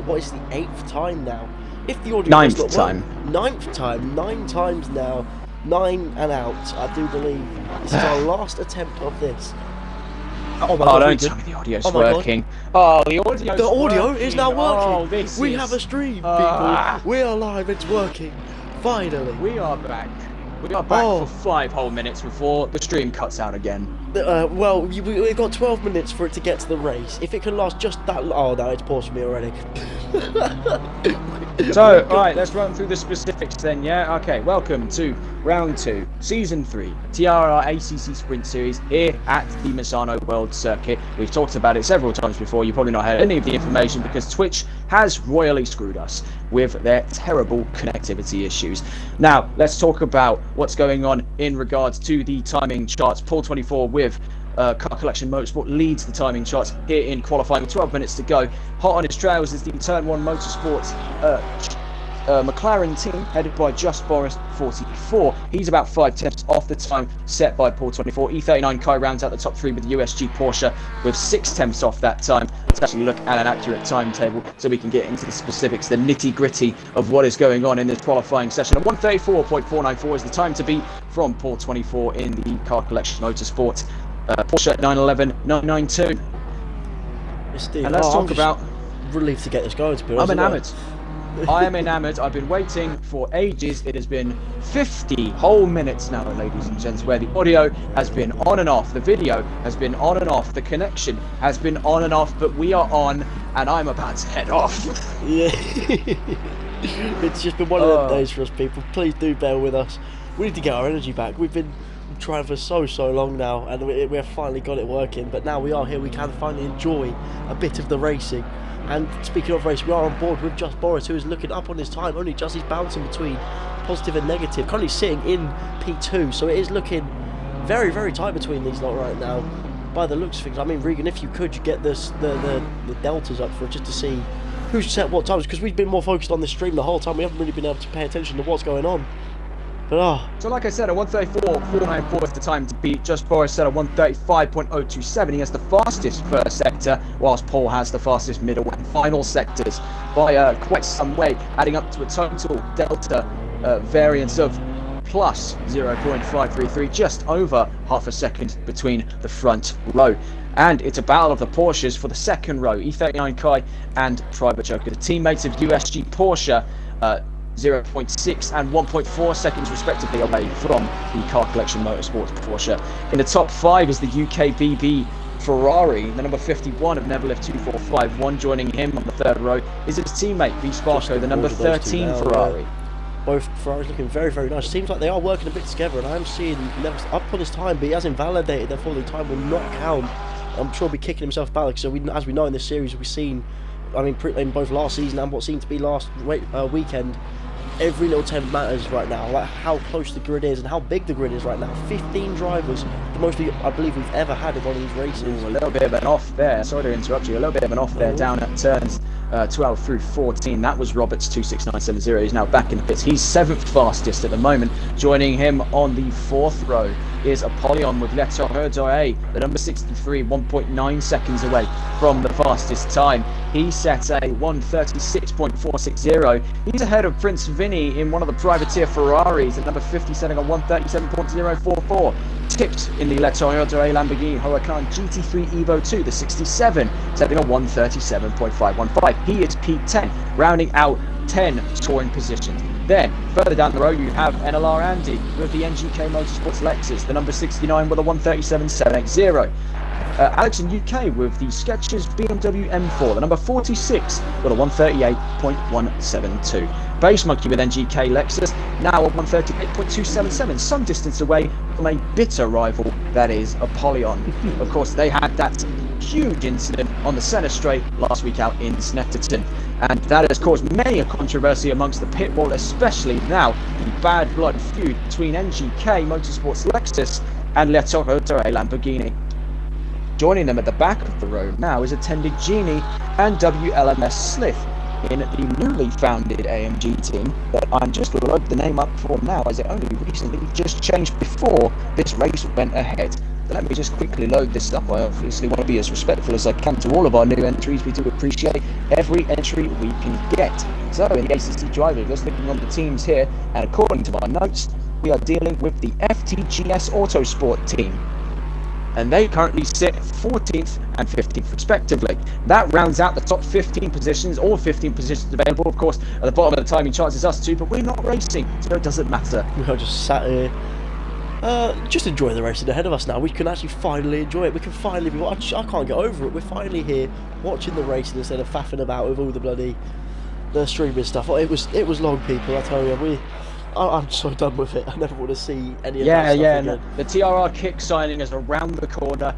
what is the 8th time now? If the audio Ninth does not work, time. 9th time, 9 times now, 9 and out. I do believe this is our last attempt of this. Oh my God, don't tell me the audio's working. Oh, the audio is now working. Oh, we have a stream, people. We are live. It's working. Finally, we are back. We are back for 5 whole minutes before the stream cuts out again. Well, we've got 12 minutes for it to get to the race. If it can last just that long... Oh, no, it's paused for me already. So, alright, let's run through the specifics then, yeah? Okay, welcome to Round 2, Season 3, TRR ACC Sprint Series here at the Misano World Circuit. We've talked about it several times before. You've probably not had any of the information because Twitch has royally screwed us with their terrible connectivity issues. Now, let's talk about what's going on in regards to the timing charts. Paul 24 with Car Collection Motorsport leads the timing charts here in qualifying with 12 minutes to go. Hot on his trails is the Turn 1 Motorsports McLaren team headed by Just Boris 44. He's about 5 tenths off the time set by Paul 24. E39 Kai rounds out the top 3 with the USG Porsche with 6 tenths off that time. Let's actually look at an accurate timetable so we can get into the specifics, the nitty gritty of what is going on in this qualifying session. And 1:34.494 is the time to beat from Paul 24 in the Car Collection Motorsport Porsche 911 992. And let's talk about... relieved to get this going, to be honest. I'm enamoured. I am enamoured. I've been waiting for ages. It has been 50 whole minutes now, ladies and gents, where the audio has been on and off, the video has been on and off, the connection has been on and off, but we are on, and I'm about to head off. Yeah. It's just been one of them days for us, people. Please do bear with us. We need to get our energy back. We've been trying for so long now, and we have finally got it working, but now we are here. We can finally enjoy a bit of the racing. And speaking of race, we are on board with Just Boris, who is looking up on his time. Only just he's bouncing between positive and negative. Currently sitting in P2, so it is looking very tight between these lot right now. By the looks of things, I mean, Regan, if you could, you get the deltas up for it just to see who's set what times, because we've been more focused on the stream the whole time. We haven't really been able to pay attention to what's going on. But So like I said, at 1:34.494 is the time to beat. Just Boris said at 1:35.027. He has the fastest first sector, whilst Paul has the fastest middle and final sectors by quite some way, adding up to a total delta variance of plus 0.533, just over half a second between the front row. And it's a battle of the Porsches for the second row. E39 Kai and Private Joker, the teammates of USG Porsche, 0.6 and 1.4 seconds respectively away from the Car Collection Motorsports Porsche. In the top 5 is the UKBB Ferrari, the number 51 of Neverlift 2451. Joining him on the third row is his teammate V Sparko, the number 13 now, Ferrari. Both Ferraris looking very nice. Seems like they are working a bit together, and I am seeing Neverlift up on his time, but he has invalidated, therefore the time will not count. I'm sure he'll be kicking himself back. So as we know in this series, we've seen, I mean, in both last season and what seemed to be last weekend, every little temp matters right now, like how close the grid is and how big the grid is right now. 15 drivers, the most I believe we've ever had in one of these races. Ooh, a little bit of an off there, sorry to interrupt you, a little bit of an off there down at turns 12 through 14. That was Roberts 26970. He's now back in the pits. He's 7th fastest at the moment. Joining him on the 4th row is Apollyon with Letter Herdore, the number 63, 1.9 seconds away from the fastest time. He set a 1:36.460. He's ahead of Prince Vinny in one of the privateer Ferraris at number 50, setting a 1:37.044. Tipped in the Letter Herdore Lamborghini Huracan GT3 Evo 2, the 67, setting a 1:37.515. He is P10, rounding out 10 touring positions. Then, further down the road, you have NLR Andy with the NGK Motorsports Lexus, the number 69 with a 1:37.780. Alex in UK with the Skechers BMW M4, the number 46 with a 1:38.172. Base Monkey with NGK Lexus, now at 1:38.277, some distance away from a bitter rival, that is Apollyon. Of course, they had that huge incident on the centre straight last week out in Snetterton, and that has caused many a controversy amongst the pit wall, especially now the bad blood feud between NGK Motorsports Lexus and Lettoro Lamborghini. Joining them at the back of the road now is Attended Genie and WLMS Slith in the newly founded AMG team that I'm just loading the name up for now, as it only recently just changed before this race went ahead. let me just quickly load this up. I obviously want to be as respectful as I can to all of our new entries. We do appreciate every entry we can get. So in the ACC driver, just looking on the teams here, and according to my notes, we are dealing with the FTGS Autosport team. And they currently sit 14th and 15th respectively. That rounds out the top 15 positions, all 15 positions available. Of course, at the bottom of the timing charts is us two, but we're not racing, so it doesn't matter. We are just sat here, just enjoying the racing ahead of us now. We can actually finally enjoy it. We can finally be, I can't get over it. We're finally here watching the racing instead of faffing about with all the streaming stuff. It was long, people, I tell you. I'm so done with it. I never want to see any of that stuff again. No. The TRR kick signing is around the corner.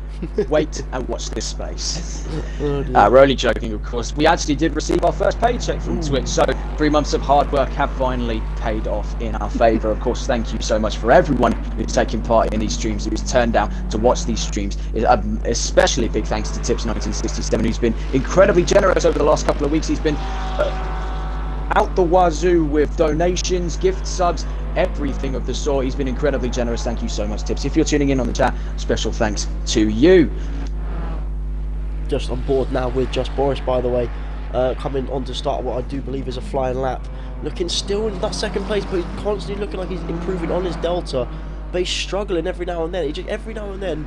Wait and watch this space. We're only joking, of course. We actually did receive our first paycheck from Twitch, so 3 months of hard work have finally paid off in our favour. Of course, thank you so much for everyone who's taking part in these streams, who's turned down to watch these streams. Especially big thanks to Tips1967, who's been incredibly generous over the last couple of weeks. He's been out the wazoo with donations, gift subs, everything of the sort. He's been incredibly generous. Thank you so much, Tips. If you're tuning in on the chat, special thanks to you. Just on board now with Just Boris, by the way, coming on to start what I do believe is a flying lap. Looking still in that second place, but he's constantly looking like he's improving on his delta. But he's struggling every now and then. Every now and then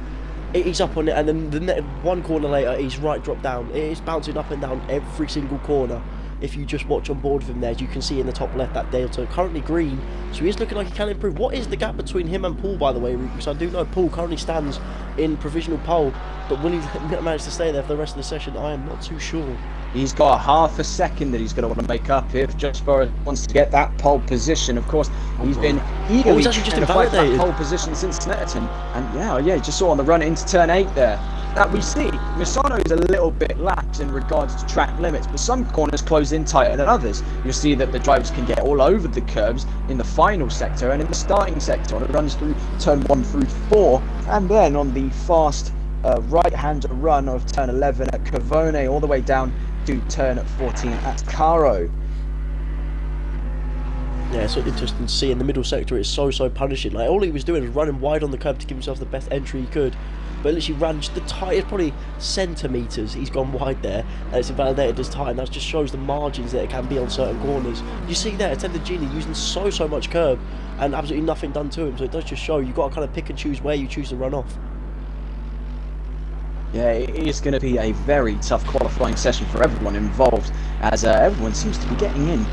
he's up on it, and then one corner later he's right drop down. It's bouncing up and down every single corner. If you just watch on board with him there, as you can see in the top left, that delta currently green, so he is looking like he can improve. What is the gap between him and Paul, by the way, because I do know Paul currently stands in provisional pole, but will he manage to stay there for the rest of the session? I am not too sure. He's got half a second that he's going to want to make up if Just Boris wants to get that pole position. Of course, he's been eagerly he's actually just trying to fight for that invalidated pole position since Snetterton, and yeah, just saw on the run into turn 8 there. That we see, Misano is a little bit lax in regards to track limits, but some corners close in tighter than others. You'll see that the drivers can get all over the curbs in the final sector and in the starting sector, and it runs through turn 1 through 4, and then on the fast right-hand run of turn 11 at Cavone, all the way down to turn 14 at Caro. Yeah, it's so interesting to see in the middle sector. It's so punishing. Like, all he was doing was running wide on the curb to give himself the best entry he could, but literally ran just the tightest, probably centimetres he's gone wide there, and it's invalidated his tyre. And that just shows the margins that it can be on certain corners. You see there, Attended Genie using so much curb and absolutely nothing done to him, so it does just show you've got to kind of pick and choose where you choose to run off. Yeah, it is going to be a very tough qualifying session for everyone involved, as everyone seems to be getting in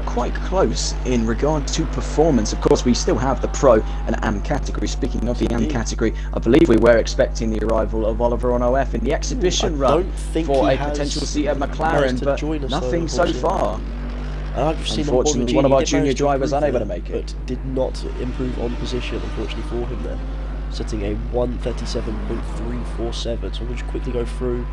quite close in regard to performance. Of course, we still have the Pro and AM category. Speaking of the AM category, I believe we were expecting the arrival of Oliver on OF in the exhibition run for a potential seat at McLaren, but nothing so far. I've seen unfortunately, one of our junior drivers unable to make it. But did not improve on position, unfortunately, for him there. Setting a 1:37.347. So we'll just quickly go through.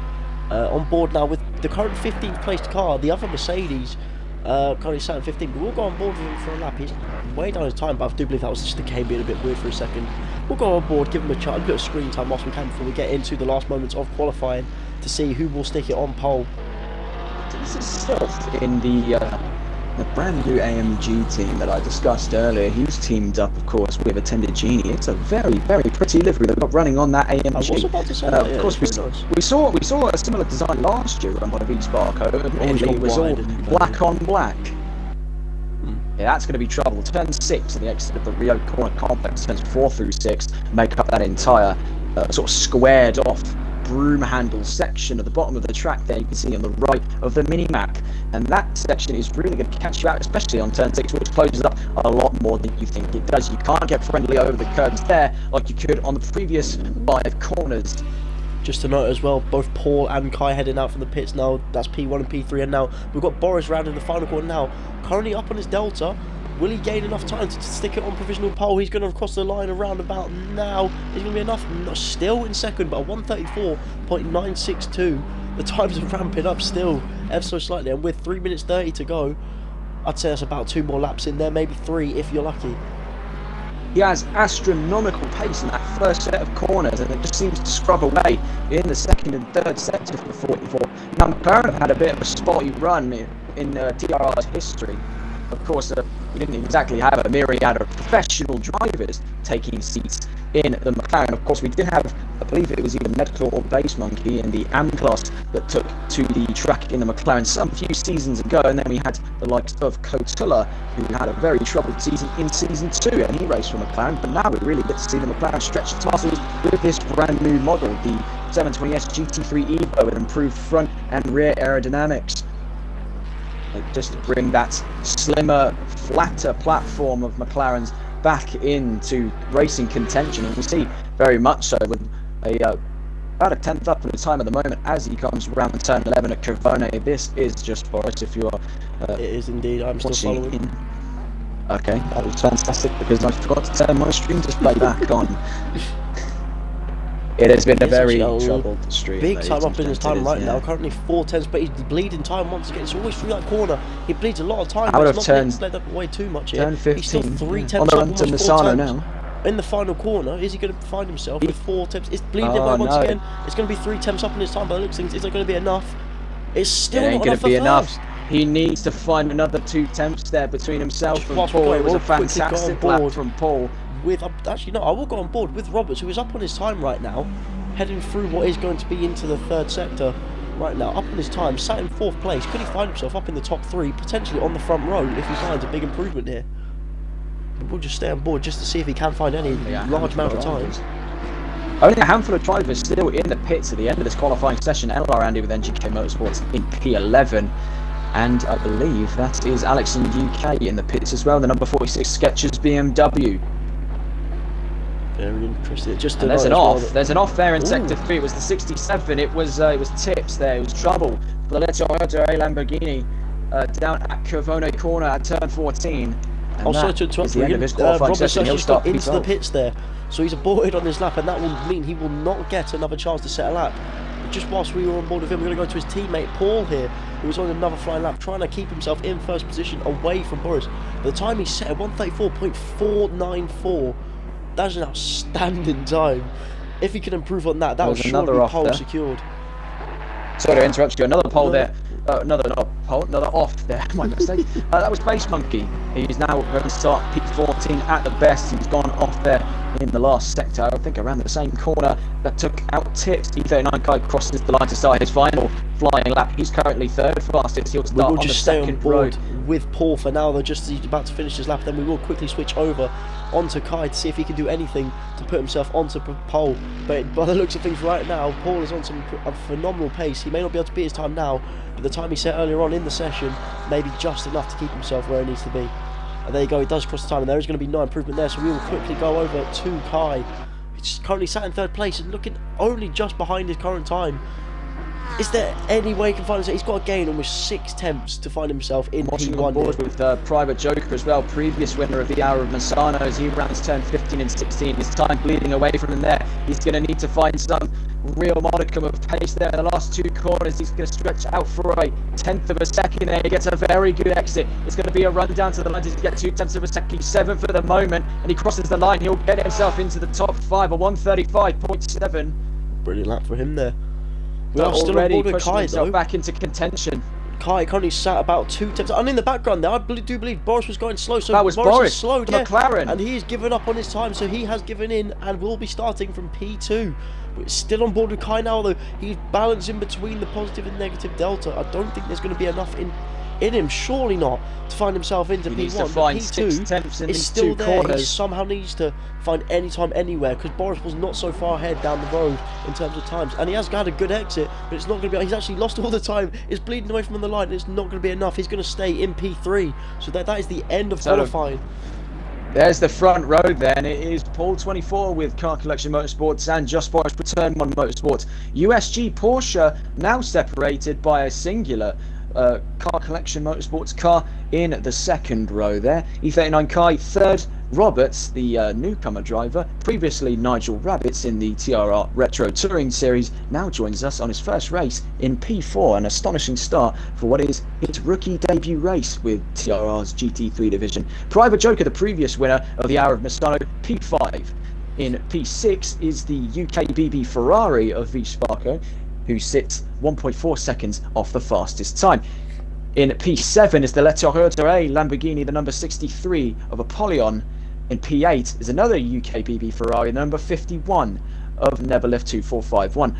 On board now with the current 15th placed car, the other Mercedes, currently sat in 15, but we'll go on board with him for a lap. He's way down his time, but I do believe that was just the game being a bit weird for a second. We'll go on board, give him a chance, a bit of screen time whilst we can before we get into the last moments of qualifying to see who will stick it on pole. This is still in the brand new AMG team that I discussed earlier. He's teamed up, of course, with Attended Genie. It's a very pretty livery they've got running on that AMG. I was about to say of course, we saw a similar design last year run by V-Sparko. It was all black on black. Yeah, that's going to be trouble. Turn 6 on the exit of the Rio Corner Complex, turns 4 through 6, make up that entire sort of squared off broom handle section at the bottom of the track there. You can see on the right of the mini-map, and that section is really going to catch you out, especially on turn 6, which closes up a lot more than you think it does. You can't get friendly over the curbs there like you could on the previous 5 corners. Just to note as well, both Paul and Kai heading out from the pits now. That's P1 and P3, and now we've got Boris round in the final corner now, currently up on his delta. Will he gain enough time to stick it on provisional pole? He's going to cross the line around about now. Is going to be enough? Not still in second, but a 1:34.962. The times are ramping up still, ever so slightly. And with 3 minutes 30 to go, I'd say that's about 2 more laps in there, maybe 3 if you're lucky. He has astronomical pace in that first set of corners, and it just seems to scrub away in the second and third sector for the 44. Now, McLaren have had a bit of a spotty run in TRR's history. Of course, we didn't exactly have a myriad of professional drivers taking seats in the McLaren. Of course, we did have, I believe it was either Medical or Base Monkey in the AM class that took to the track in the McLaren some few seasons ago, and then we had the likes of Kotula, who had a very troubled season in season 2, and he raced for McLaren. But now we really get to see the McLaren stretch its muscles with this brand new model, the 720S GT3 Evo, with improved front and rear aerodynamics. Just to bring that slimmer, flatter platform of McLaren's back into racing contention, and we see very much so with about a 10th up in the time at the moment as he comes around turn 11 at Cavone. This is just Boris, if you are it is indeed. I'm still following. Okay, that was fantastic because I forgot to turn my stream display back on. It has been a very troubled stream. Big time up in his time right now. Currently 4/10, but he's bleeding time once again. It's always through that corner. He bleeds a lot of time. Out of turn, let that away too much here. Turn 15. He's still 3/10 on the run to Misano now. In the final corner, is he going to find himself with 4 temps? It's bleeding away once again. It's going to be 3 temps up in his time, but it looks like it's not going to be enough. It's still not going to be enough. He needs to find another 2 temps there between himself and Paul. It was a fantastic lap from Paul. Actually, no, I will go on board with Roberts, who is up on his time right now, heading through what is going to be into the 3rd sector right now. Up on his time, sat in 4th place. Could he find himself up in the top 3, potentially on the front row if he finds a big improvement here? We'll just stay on board just to see if he can find any large amount of times. Only a handful of drivers still in the pits at the end of this qualifying session. LR Andy with NGK Motorsports in P11. And I believe that is Alex in UK in the pits as well. The number 46 Skechers BMW. Very interesting. Just and there's an off. There's an off there in sector 3. It was the 67. It was tips there. It was trouble for the Toyota Lamborghini down at Cavone corner at turn 14. And sorry to interrupt you. Roberts actually got into the pits there, so he's aborted on his lap, and that will mean he will not get another chance to set a lap. But just whilst we were on board with him, we're going to go to his teammate Paul here, who was on another flying lap, trying to keep himself in 1st position away from Boris. By the time he set 134.494, that's an outstanding time. If he can improve on that, that will surely be pole secured. Sorry to interrupt you. Another pole there. Another off there, my mistake. That was Base Monkey. He's now going to start P14 at the best. He's gone off there in the last sector, I think around the same corner that took out tips. E39 guy crosses the line to start his final flying lap. He's currently 3rd fastest. He'll start on the second road with Paul for now, though, just as he's about to finish his lap. Then we will quickly switch over onto Kai to see if he can do anything to put himself onto pole. But by the looks of things right now, Paul is on a phenomenal pace. He may not be able to beat his time now, but the time he set earlier on in the session, maybe just enough to keep himself where he needs to be. And there you go, he does cross the time, and there is going to be no improvement there, so we will quickly go over to Kai. He's currently sat in 3rd place and looking only just behind his current time. Is there any way he can find himself? He's got to gain almost 6 temps to find himself in P1. On board with Private Joker as well, previous winner of the Hour of Misano, as he rounds turn 15 and 16. His time bleeding away from him there. He's going to need to find some real modicum of pace there in the last 2 corners. He's going to stretch out for a 1/10 of a second there. He gets a very good exit. It's going to be a run down to the line to get 2/10 of a second. He's 7th for the moment, and he crosses the line. He'll get himself into the top 5, a 135.7. Brilliant lap for him there. We are still already pushing himself back into contention. Kai currently sat about 2 temps. And in the background there, I do believe Boris was going slow. So that was Boris slowed, McLaren. And he has given up on his time, so he has given in and will be starting from P2. We're still on board with Kai now, though. He's balancing between the positive and negative delta. I don't think there's going to be enough in him, surely not, to find himself into P1. Needs to find P2 6 temps in is these still 2 there. corners. He somehow needs to find any time anywhere, because Boris was not so far ahead down the road in terms of times, and he has had a good exit, but it's not going to be. He's actually lost all the time. It's bleeding away from the line, and it's not going to be enough. He's going to stay in P3, so that is the end of qualifying. There's the front row then. It is Paul 24 with Car Collection Motorsports and Just Boris with Turn 1 Motorsports. USG Porsche now separated by a singular Car Collection Motorsports car in the 2nd row there. E39 Kai 3rd. Roberts, the newcomer driver, previously Nigel Rabbits in the TRR Retro Touring Series, now joins us on his first race in P4, an astonishing start for what is his rookie debut race with TRR's GT3 division. Private Joker, the previous winner of the Hour of Misano, P5. In P6 is the UKBB Ferrari of V Sparco, who sits 1.4 seconds off the fastest time. In P7 is the Le TRR Lamborghini, the number 63 of Apollyon. In P8 is another UK BB Ferrari, the number 51 of Neberlift 2451.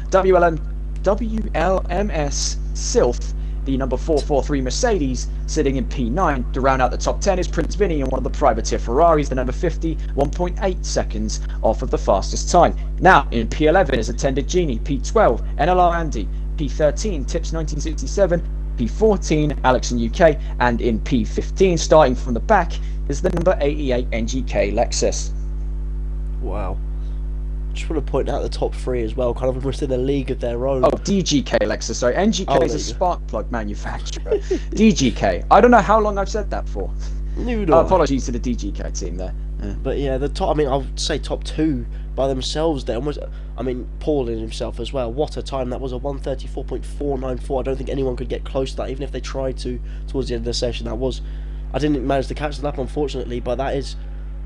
WLMS Sylph, the number 443 Mercedes, sitting in P9. To round out the top 10 is Prince Vinny and one of the privateer Ferraris, the number 50, 1.8 seconds off of the fastest time. Now, in P11 is Attended Genie, P12, NLR Andy, P13, Tips 1967, P14, Alex in UK, and in P15, starting from the back, is the number 88 NGK Lexus. Wow. Just want to point out the top three as well, kind of almost in a league of their own. Oh, DGK Lexus, sorry. NGK is a spark plug manufacturer. DGK. I don't know how long I've said that for. Apologies to the DGK team there. But yeah, the top, I mean, I would say top two by themselves. They're almost, I mean, Paul in himself as well. What a time that was, a 1:34.494. I don't think anyone could get close to that, even if they tried to towards the end of the session. That was, I didn't manage to catch that up, unfortunately, but that is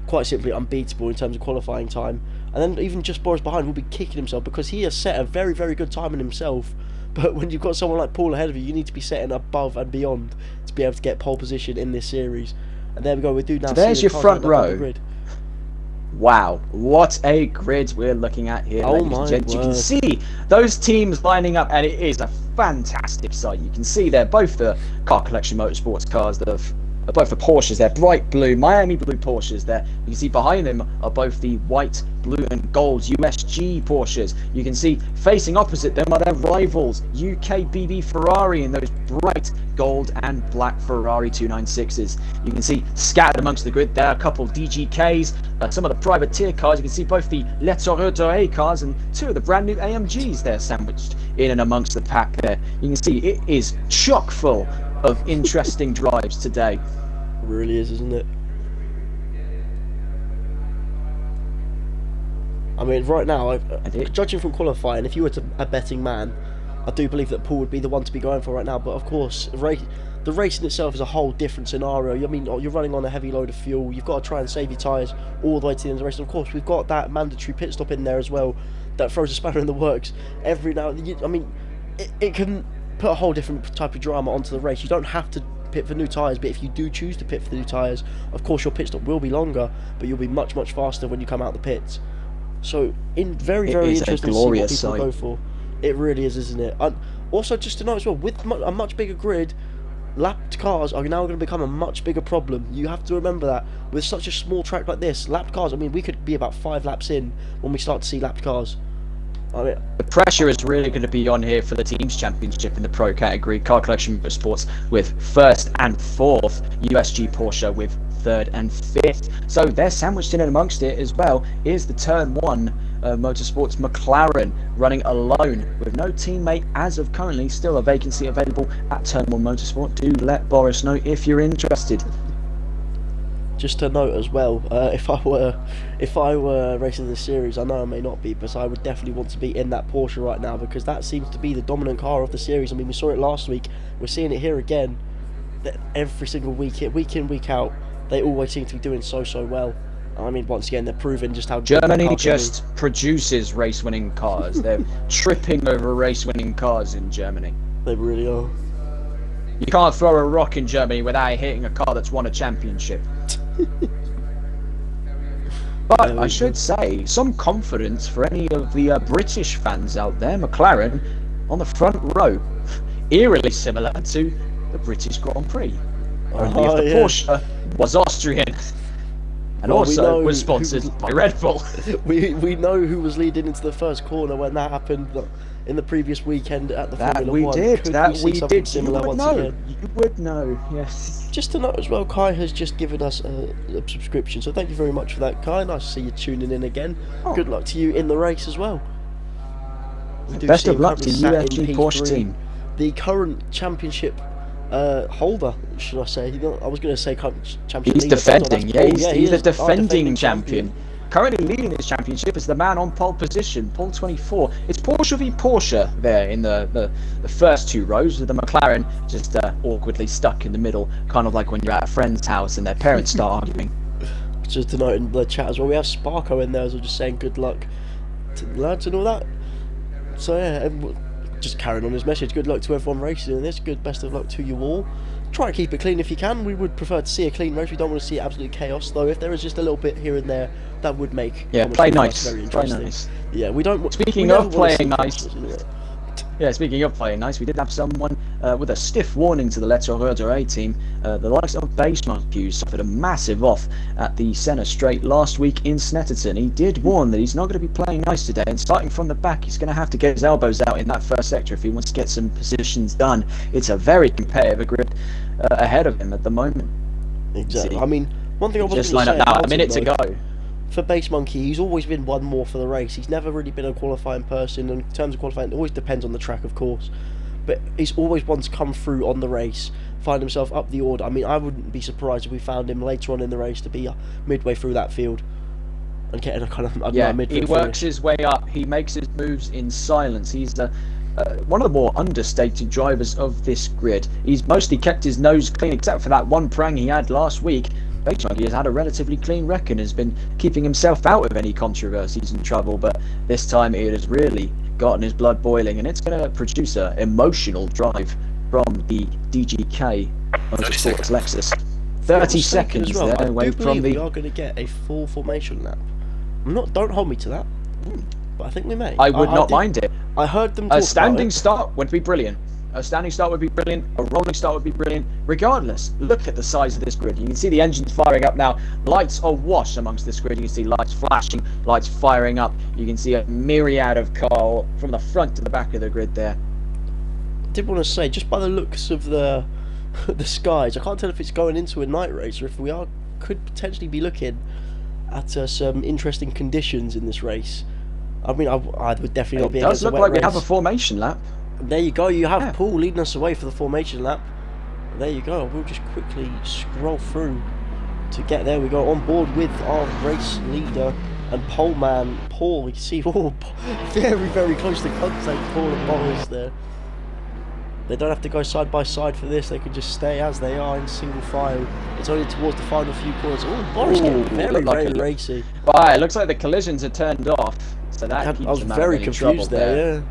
quite simply unbeatable in terms of qualifying time. And then even just Boris behind will be kicking himself because he has set a very, very good time in himself. But when you've got someone like Paul ahead of you, you need to be setting above and beyond to be able to get pole position in this series. And there we go, we do now. So there's your front row. Wow, what a grid we're looking at here, ladies and gents. You can see those teams lining up, and it is a fantastic sight. You can see there both the Car Collection Motorsports cars that have both the Porsches, they're bright blue, Miami blue Porsches there. You can see behind them are both the white, blue and gold USG Porsches. You can see facing opposite them are their rivals, UK BB Ferrari and those bright gold and black Ferrari 296s. You can see scattered amongst the grid there are a couple DGKs, some of the privateer cars. You can see both the Le TRR cars and two of the brand new AMGs there sandwiched in and amongst the pack there. You can see it is chock full of interesting drives today. It really is, isn't it? I mean, right now, judging from qualifying, if you were a betting man, I do believe that Paul would be the one to be going for right now. But of course, the race in itself is a whole different scenario. I mean, you're running on a heavy load of fuel. You've got to try and save your tyres all the way to the end of the race. And of course, we've got that mandatory pit stop in there as well that throws a spanner in the works every now. I mean, it can put a whole different type of drama onto the race. You don't have to pit for new tyres, but if you do choose to pit for the new tyres, of course your pit stop will be longer, but you'll be much, much faster when you come out the pits. So, very, very interesting to see what people go for. It really is, isn't it? And also, just to note as well, with a much bigger grid, lapped cars are now going to become a much bigger problem. You have to remember that with such a small track like this, lapped cars, I mean, we could be about 5 laps in when we start to see lapped cars. I mean, the pressure is really going to be on here for the teams championship in the pro category. Car Collection Motorsports with 1st and 4th, USG Porsche with 3rd and 5th. So they're sandwiched in and amongst it as well. Is the Turn 1 Motorsports McLaren running alone with no teammate as of currently. Still a vacancy available at Turn 1 Motorsport. Do let Boris know if you're interested. Just to note as well, if I were racing this series, I know I may not be, but I would definitely want to be in that Porsche right now because that seems to be the dominant car of the series. I mean, we saw it last week, we're seeing it here again. That every single week in, week out, they always seem to be doing so well. I mean, once again, they're proving just how Germany just produces race-winning cars. They're tripping over race-winning cars in Germany. They really are. You can't throw a rock in Germany without hitting a car that's won a championship. But I should say, some confidence for any of the British fans out there. McLaren on the front row, eerily similar to the British Grand Prix. Only if the Porsche was Austrian. And also was sponsored by Red Bull. we know who was leading into the first corner when that happened in the previous weekend at the Formula 1. We did. Similar You would once know. again. You would know, yes. Just to note as well, Kai has just given us a subscription, so thank you very much for that, Kai. Nice to see you tuning in again. Oh. Good luck to you in the race as well. Best of luck to USG Porsche team. The current championship holder, should I say? I was going to say championship. He's defending, he's the defending champion. Currently leading this championship is the man on pole position, pole 24. It's Porsche v Porsche there in the first two rows, with the McLaren just awkwardly stuck in the middle, kind of like when you're at a friend's house and their parents start arguing. Just to note in the chat as well, we have Sparko in there as well, just saying good luck to the lads and all that. So yeah, just carrying on his message. Good luck to everyone racing in this. Best of luck to you all. try and keep it clean if you can. We would prefer to see a clean race. We don't want to see absolute chaos, though. If there is just a little bit here and there, that would make play nice. Very Play interesting. nice. Yeah, we don't. Speaking of playing nice. Yeah, speaking of playing nice, we did have someone with a stiff warning to the TRR team. The likes of Base Monkey suffered a massive off at the centre straight last week in Snetterton. He did warn that he's not going to be playing nice today, and starting from the back, he's going to have to get his elbows out in that first sector if he wants to get some positions done. It's a very competitive grid ahead of him at the moment. Exactly. I mean, one thing I was just line up now, a minute to go. For Base Monkey, he's always been one more for the race. He's never really been a qualifying person. In terms of qualifying, it always depends on the track, of course. But he's always one to come through on the race, find himself up the order. I mean, I wouldn't be surprised if we found him later on in the race to be midway through that field and getting a kind of midfield he works his way up. He makes his moves in silence. He's one of the more understated drivers of this grid. He's mostly kept his nose clean, except for that one prang he had last week. Base Monkey has had a relatively clean record, has been keeping himself out of any controversies and trouble, but this time it has really gotten his blood boiling, and it's going to produce an emotional drive from the DGK Motorsports Lexus. 30 seconds there away from the... we are going to get a full formation lap. Don't hold me to that, but I think we may. I would not mind it. I heard them talk a standing about it. Start would be brilliant. A standing start would be brilliant. A rolling start would be brilliant. Regardless, look at the size of this grid. You can see the engines firing up now. Lights awash amongst this grid. You can see lights flashing, lights firing up. You can see a myriad of cars from the front to the back of the grid there. I did want to say, just by the looks of the skies, I can't tell if it's going into a night race or if we could potentially be looking at some interesting conditions in this race. I mean, I would definitely not be. It does look like we have a formation lap. There you go, you have Paul leading us away for the formation lap. There you go, we'll just quickly scroll through to get there. We go on board with our race leader and pole man, Paul. We can see all very, very close to contact, Paul and Boris there. They don't have to go side by side for this, they can just stay as they are in single file. It's only towards the final few corners. Oh, Boris getting very racy. Right, it looks like the collisions are turned off, so that keeps I was them very out of confused there, yeah.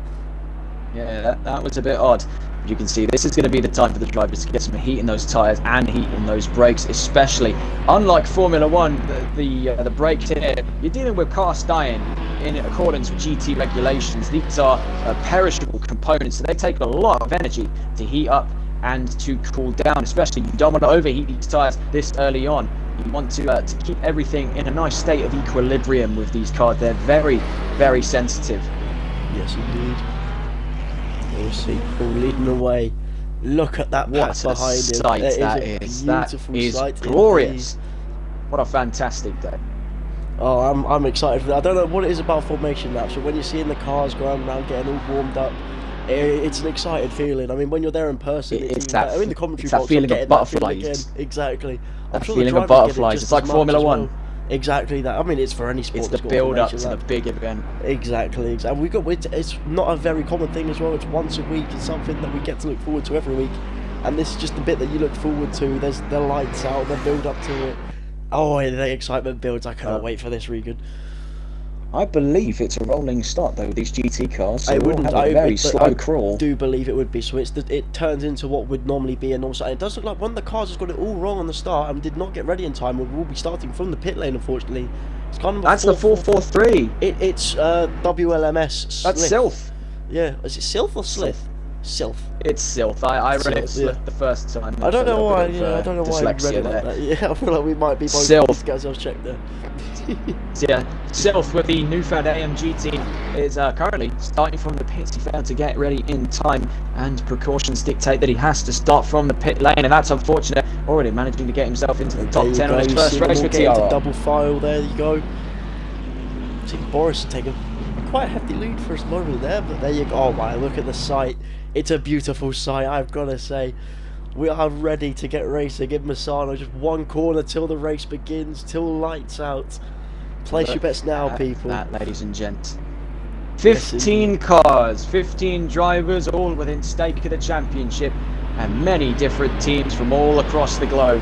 Yeah, that was a bit odd. But you can see this is going to be the time for the drivers to get some heat in those tyres and heat in those brakes, especially. Unlike Formula 1, the brakes here, you're dealing with cast iron in accordance with GT regulations. These are perishable components, so they take a lot of energy to heat up and to cool down, especially. You don't want to overheat these tyres this early on. You want to keep everything in a nice state of equilibrium with these cars. They're very, very sensitive. Yes, indeed. We'll see Paul leading away. Look at that pack behind him. That is glorious. What a fantastic day. Oh, I'm excited for that. I don't know what it is about formation laps, but when you're seeing the cars going around getting all warmed up, it's an excited feeling. I mean, when you're there in person, it's that, in the commentary box, that feeling of butterflies. Exactly. I'm that sure feeling of butterflies. It's like Formula 1. Exactly that. I mean, it's for any sport. It's the build up to the big event. Exactly. It's not a very common thing as well. It's once a week. It's something that we get to look forward to every week, and this is just the bit that you look forward to. There's the lights out, the build up to it. Oh, the excitement builds. I cannot wait for this, Regan. I believe it's a rolling start though with these GT cars. So I wouldn't. Have a very slow crawl. I do believe it would be. So it turns into what would normally be a normal start. It does look like one of the cars has got it all wrong on the start and did not get ready in time. We'll be starting from the pit lane, unfortunately. It's kind of that's the 443. It's WLMS. That's Sylph. Yeah, is it Sylph or Slith? Sylph. It's Sylph. I read it Slith the first time. I don't know why. I don't know why I read it like that. Yeah, I feel like we might be both. Sylph. Guys, I'll check there. Yeah, Sylph with the newfound AMG team is currently starting from the pits. He failed to get ready in time, and precautions dictate that he has to start from the pit lane, and that's unfortunate. Already managing to get himself into the top 10 on his first race with TRR. Double file, there you go. See Boris taking quite a hefty lead for a moment there, but there you go. Oh my, look at the sight. It's a beautiful sight, I've got to say. We are ready to get racing in Misano. Just one corner till the race begins, till lights out. Place your bets now, people. That, ladies and gents. 15 cars, 15 drivers, all within stake of the championship, and many different teams from all across the globe.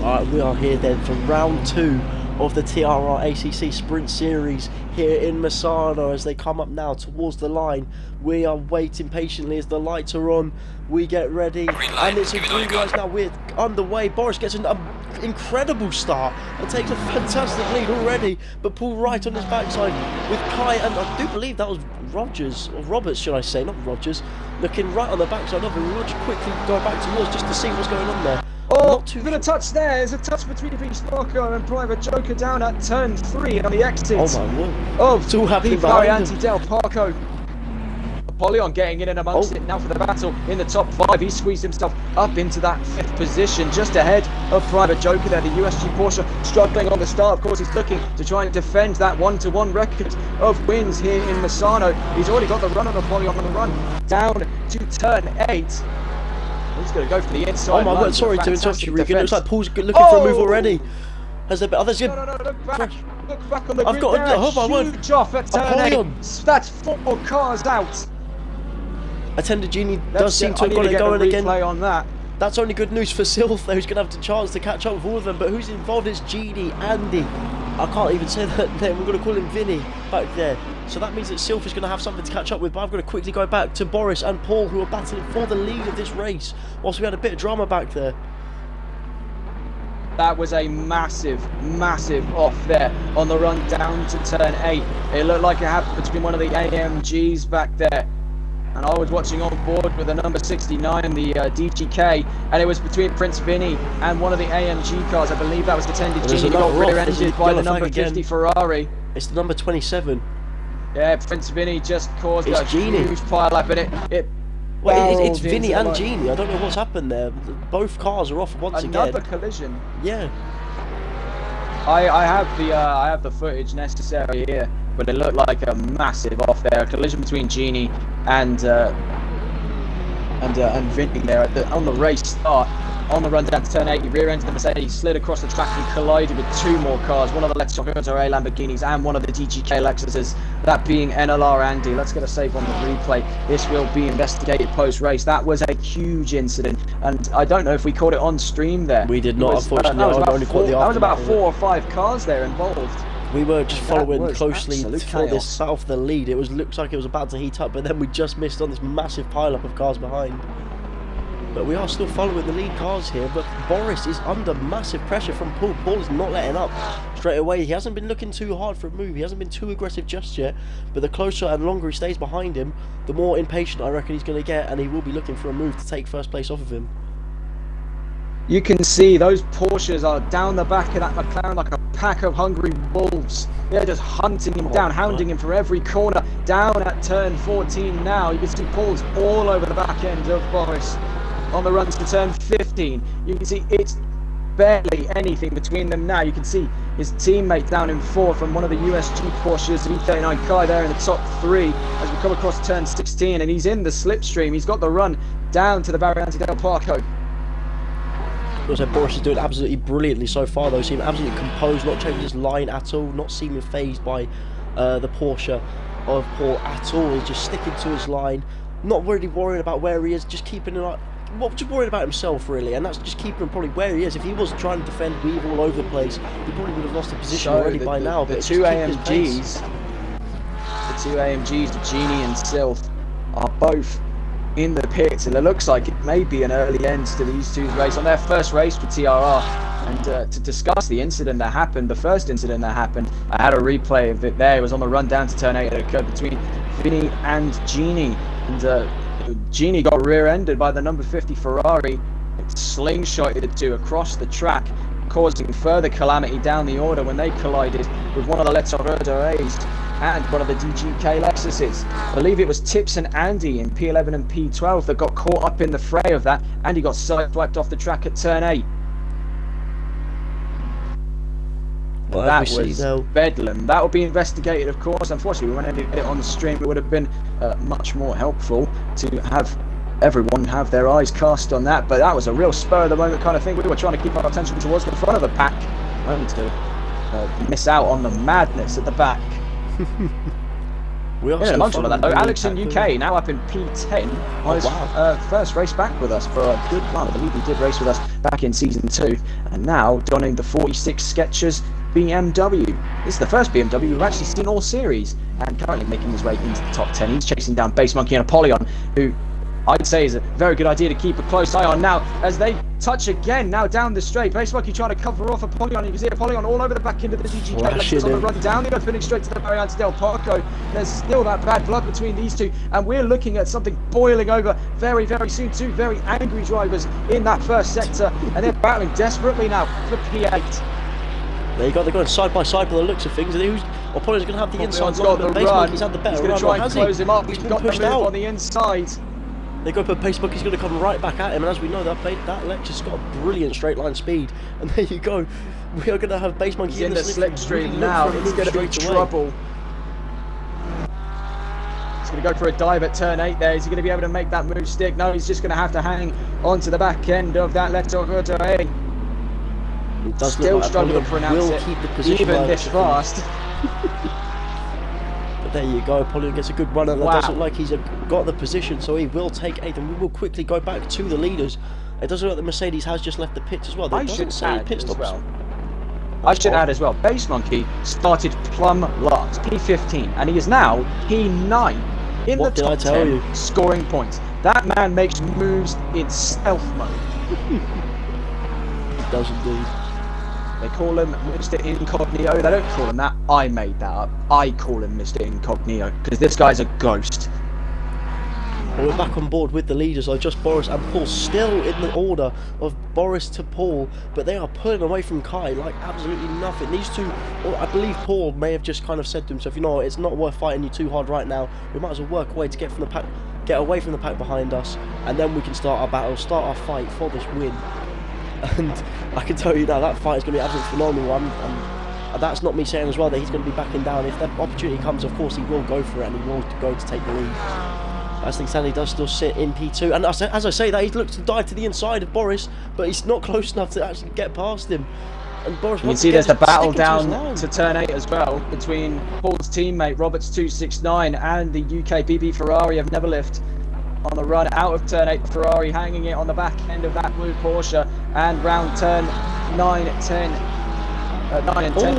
Right, we are here then for round 2 of the TRR ACC Sprint Series here in Misano as they come up now towards the line. We are waiting patiently as the lights are on. We get ready, and it's a green light now. We're underway. Boris gets an incredible start and takes a fantastic lead already, but pulled right on his backside with Kai, and I do believe that was Rogers, or Roberts should I say, not Rogers, looking right on the backside of him. We'll just quickly go back towards just to see what's going on there. Oh, been a touch there. There's a touch between Pete Stalker and Private Joker down at turn 3 on the exit. Oh my word. Oh, it's all happening behind him. Del Parco. Apollyon getting in and amongst it now for the battle in the top 5. He squeezed himself up into that 5th position, just ahead of Private Joker there. The USG Porsche struggling on the start. Of course, he's looking to try and defend that 1-to-1 record of wins here in Misano. He's already got the run on Apollyon on the run down to turn 8. He's going to go for the inside. Oh my word, sorry to interrupt you, Regan. It looks like Paul's looking for a move already. Has there been others? No, look back. Look back on the I've grid. got a oh my word. Huge off at turn Apollyon. 8. That's 4 cars out. Attender Genie does seem to have got it going again. On that. That's only good news for Sylph, who's going to have the chance to catch up with all of them. But who's involved is Genie, Andy. I can't even say that name. We're going to call him Vinny back there. So that means that Sylph is going to have something to catch up with. But I'm going to quickly go back to Boris and Paul, who are battling for the lead of this race, whilst we had a bit of drama back there. That was a massive off there on the run down to turn 8. It looked like it happened between one of the AMGs back there. And I was watching on board with the number 69, the DGK, and it was between Prince Vinny and one of the AMG cars. I believe that was Attended Genie. He got rear-ended by the number 50 Ferrari. It's the number 27. Yeah, Prince Vinny just caused a Genie. huge pile-up, and it's Vinny and Genie. I don't know what's happened there. Both cars are off once again. Another collision. Yeah. I have the footage necessary here, but it looked like a massive off there. A collision between Genie and Vinny there on the race start. On the run down to turn 8, he rear-ended the Mercedes, slid across the track and collided with 2 more cars, one of the Lexus TRR Lamborghinis and one of the DGK Lexuses, that being NLR Andy. Let's get a save on the replay. This will be investigated post-race. That was a huge incident, and I don't know if we caught it on stream there. We did not, unfortunately. That was about 4 or 5 cars there involved. We were just following closely for this south the lead. It looks like it was about to heat up, but then we just missed on this massive pile-up of cars behind. But we are still following the lead cars here, but Boris is under massive pressure from Paul. Paul is not letting up straight away. He hasn't been looking too hard for a move. He hasn't been too aggressive just yet, but the closer and longer he stays behind him, the more impatient I reckon he's going to get, and he will be looking for a move to take first place off of him. You can see those Porsches are down the back of that McLaren like a pack of hungry wolves. They're just hunting him down, hounding him for every corner. Down at turn 14 now, you can see Paul's all over the back end of Boris. On the runs to turn 15, you can see it's barely anything between them now. You can see his teammate down in 4th from one of the USG Porsches, the E39 Kai there in the top 3 as we come across turn 16, and he's in the slipstream. He's got the run down to the Variante del Parco. Also, Boris is doing absolutely brilliantly so far though. Seeming absolutely composed, not changing his line at all, not seeming phased by the Porsche of Paul at all. He's just sticking to his line, not really worrying about where he is, just keeping an eye. Well, just worried about himself really, and that's just keeping him probably where he is. If he was trying to defend, weave all over the place, he probably would have lost the position already by now. The two AMGs, Genie and Sylph, are both in the pits, and it looks like it may be an early end to these two's race on their first race for TRR. And to discuss the incident that happened, the first incident that happened, I had a replay of it there. It was on the run down to turn 8. It occurred between Vinny and Genie, and Genie got rear-ended by the number 50 Ferrari. It slingshotted the 2 across the track, causing further calamity down the order when they collided with one of the TRRs and one of the DGK Lexuses. I believe it was Tips and Andy in P11 and P12 that got caught up in the fray of that. Andy got sideswiped off the track at turn 8. Well, that was bedlam. That will be investigated, of course. Unfortunately, we went and did it on the stream. It would have been much more helpful to have everyone have their eyes cast on that. But that was a real spur-of-the-moment kind of thing. We were trying to keep our attention towards the front of the pack, only to miss out on the madness at the back. We are amongst all of that, though, Alex in UK now up in P10 on his first race back with us for a good run. I believe he did race with us back in season 2, and now donning the 46 Skechers BMW. This is the first BMW we've actually seen all series, and currently making his way into the top 10. He's chasing down Base Monkey and Apollyon, who I'd say is a very good idea to keep a close eye on now as they touch again now down the straight. Base Monkey trying to cover off Apollyon. You can see Apollyon all over the back end of the DGK. Lexus on the run down the opening straight to the Variante del Parco. There's still that bad blood between these two, and we're looking at something boiling over very, very soon. Two very angry drivers in that first sector, and they're battling desperately now for P8. There you go, they're going side by side by the looks of things. Apollon's going to have the inside got the Base run. Monkey's had the better He's going to try and close him up. He's He's been got the pushed move out on the inside. They go for Base Monkey's going to come right back at him, and as we know, that Lexus got a brilliant straight line speed. And there you go, we are going to have Base Monkey in the slipstream now. It's going to be trouble. He's going to go for a dive at turn 8 there. Is he going to be able to make that move stick? No, he's just going to have to hang onto the back end of that Lector A. Still struggling to pronounce it, even this fast. But there you go, Apollyon gets a good run, and that doesn't look like he's got the position, so he will take 8th, and we will quickly go back to the leaders. It doesn't look like the Mercedes has just left the pits as well. I should add as well, Base Monkey started plumb last, P15, and he is now P9 in the top 10, scoring points. That man makes moves in stealth mode. He does indeed. They call him Mr. Incognito. They don't call him that. I made that up. I call him Mr. Incognito because this guy's a ghost. Well, we're back on board with the leaders. Just Boris and Paul still in the order of Boris to Paul, but they are pulling away from Kai like absolutely nothing. These two, well, I believe Paul may have just kind of said to himself, you know what, it's not worth fighting you too hard right now. We might as well work away to get from the pack, get away from the pack behind us, and then we can start our battle, start our fight for this win. And I can tell you now, that fight is going to be absolutely phenomenal. And that's not me saying as well that he's going to be backing down. If that opportunity comes, of course he will go for it, and he will go to take the lead. I think Stanley does still sit in P2, and as I say that, he looks to dive to the inside of Boris, but he's not close enough to actually get past him. And Boris, you can see there's the battle down to turn 8 as well between Paul's teammate Roberts 269 and the UK BB Ferrari of Neverlift. On the run out of turn 8, Ferrari hanging it on the back end of that blue Porsche, and round turn 9 and 10